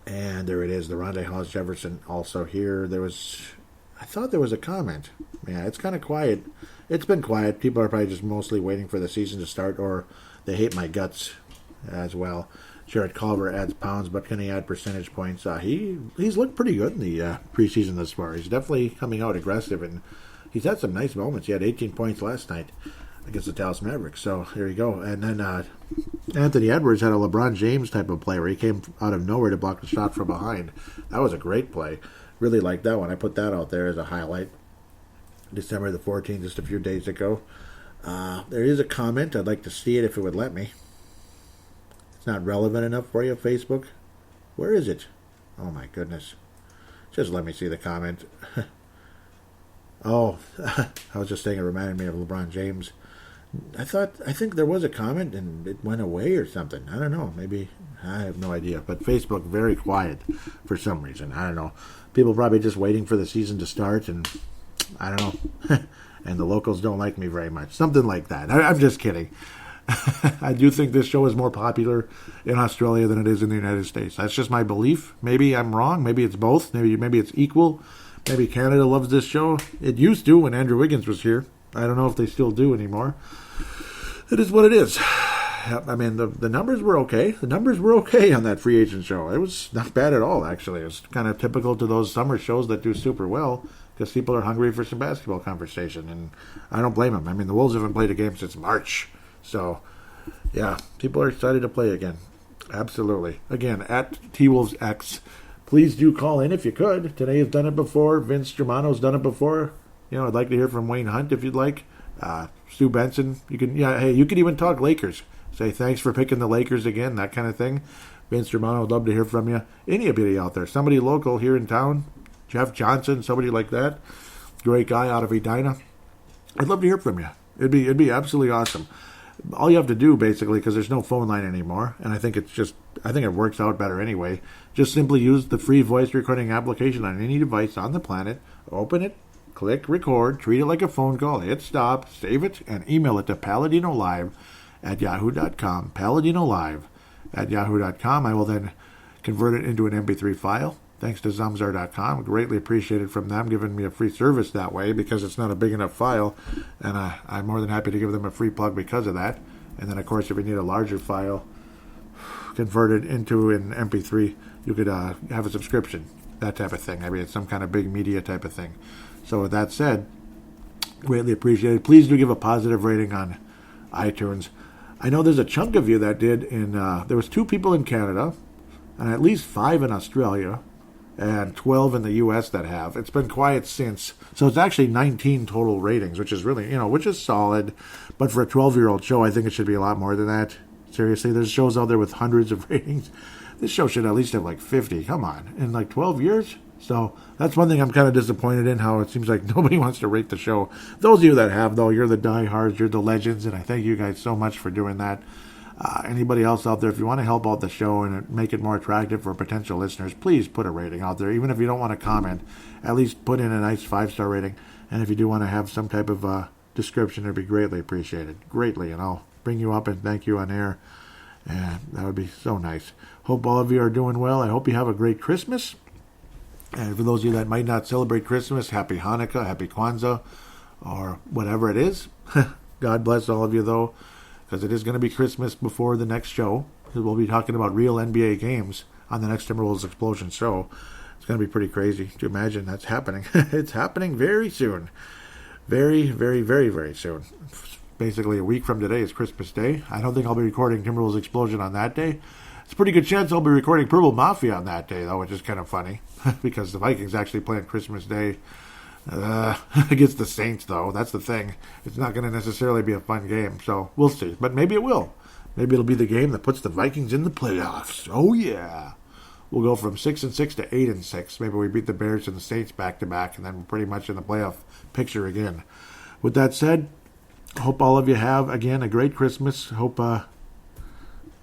And there it is, the Rondé Hollis Jefferson also here. I thought there was a comment. Yeah, it's kind of quiet. It's been quiet. People are probably just mostly waiting for the season to start, or they hate my guts as well. Jared Culver adds pounds, but can he add percentage points? He's looked pretty good in the preseason thus far. He's definitely coming out aggressive, and he's had some nice moments. He had 18 points last night against the Dallas Mavericks. So here you go. And then Anthony Edwards had a LeBron James type of play where he came out of nowhere to block the shot from behind. That was a great play. Really liked that one. I put that out there as a highlight. December the 14th, just a few days ago. There is a comment. I'd like to see it if it would let me. It's not relevant enough for you, Facebook. Where is it? Oh my goodness. Just let me see the comment. Oh, I was just saying it reminded me of LeBron James. I think there was a comment and it went away or something. I don't know. Maybe, I have no idea. But Facebook, very quiet for some reason. I don't know. People probably just waiting for the season to start, and I don't know. And the locals don't like me very much. Something like that. I'm just kidding. I do think this show is more popular in Australia than it is in the United States. That's just my belief. Maybe I'm wrong. Maybe it's both. Maybe it's equal. Maybe Canada loves this show. It used to when Andrew Wiggins was here. I don't know if they still do anymore. It is what it is. I mean, the numbers were okay. The numbers were okay on that free agent show. It was not bad at all, actually. It was kind of typical to those summer shows that do super well because people are hungry for some basketball conversation, and I don't blame them. I mean, the Wolves haven't played a game since March. So, yeah, people are excited to play again. Absolutely. Again, at TWolvesX. Please do call in if you could. Today has done it before. Vince Germano's done it before. I'd like to hear from Wayne Hunt if you'd like. Stu Benson. You can even talk Lakers. Say thanks for picking the Lakers again, that kind of thing. Vince Germano, would love to hear from you. Anybody out there. Somebody local here in town. Jeff Johnson, somebody like that. great guy out of Edina. I'd love to hear from you. It'd be absolutely awesome. All you have to do, basically, because there's no phone line anymore, and I think it works out better anyway. Just simply use the free voice recording application on any device on the planet. Open it, click record, treat it like a phone call, hit stop, save it, and email it to paladinolive@yahoo.com. Paladinolive@yahoo.com. I will then convert it into an MP3 file. Thanks to Zamzar.com. Greatly appreciated from them giving me a free service that way because it's not a big enough file. And I'm more than happy to give them a free plug because of that. And then, of course, if you need a larger file converted into an MP3, you could have a subscription, that type of thing. I mean, it's some kind of big media type of thing. So with that said, greatly appreciated. Please do give a positive rating on iTunes. I know there's a chunk of you that did. There was 2 people in Canada and at least 5 in Australia, and 12 in the U.S. that have. It's been quiet since. So it's actually 19 total ratings, which is really, which is solid. But for a 12-year-old show, I think it should be a lot more than that. Seriously, there's shows out there with hundreds of ratings. This show should at least have like 50. Come on. In like 12 years? So that's one thing I'm kind of disappointed in, how it seems like nobody wants to rate the show. Those of you that have, though, you're the diehards, you're the legends, and I thank you guys so much for doing that. Anybody else out there, if you want to help out the show and make it more attractive for potential listeners, please put a rating out there. Even if you don't want to comment, at least put in a nice 5-star rating. And if you do want to have some type of description, it would be greatly appreciated. Greatly. And I'll bring you up and thank you on air. And that would be so nice. Hope all of you are doing well. I hope you have a great Christmas. And for those of you that might not celebrate Christmas, happy Hanukkah, happy Kwanzaa, or whatever it is. God bless all of you, though, because it is going to be Christmas before the next show. We'll be talking about real NBA games on the next Timberwolves Explosion show. It's going to be pretty crazy to imagine that's happening. It's happening very soon. Very, very, very, very soon. Basically, a week from today is Christmas Day. I don't think I'll be recording Timberwolves Explosion on that day. It's a pretty good chance I'll be recording Purple Mafia on that day, though, which is kind of funny, because the Vikings actually play on Christmas Day. Against the Saints, though. That's the thing. It's not going to necessarily be a fun game, so we'll see. But maybe it will. Maybe it'll be the game that puts the Vikings in the playoffs. Oh, yeah. We'll go from 6-6 to 8-6. Maybe we beat the Bears and the Saints back-to-back, and then we're pretty much in the playoff picture again. With that said, hope all of you have, again, a great Christmas. Hope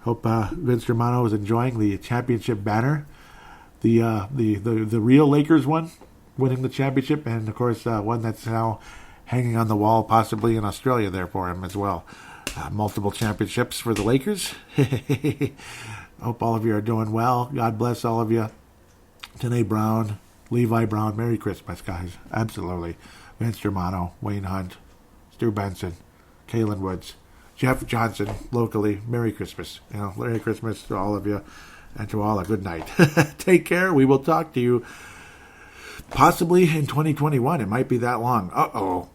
Vince Romano is enjoying the championship banner. The real Lakers one, winning the championship, and of course one that's now hanging on the wall, possibly in Australia there for him as well. Multiple championships for the Lakers. Hope all of you are doing well. God bless all of you. Tanae Brown, Levi Brown, Merry Christmas, guys. Absolutely. Vince Germano, Wayne Hunt, Stu Benson, Kalen Woods, Jeff Johnson, locally, Merry Christmas. Merry Christmas to all of you, and to all a good night. Take care. We will talk to you possibly in 2021. It might be that long. Uh-oh.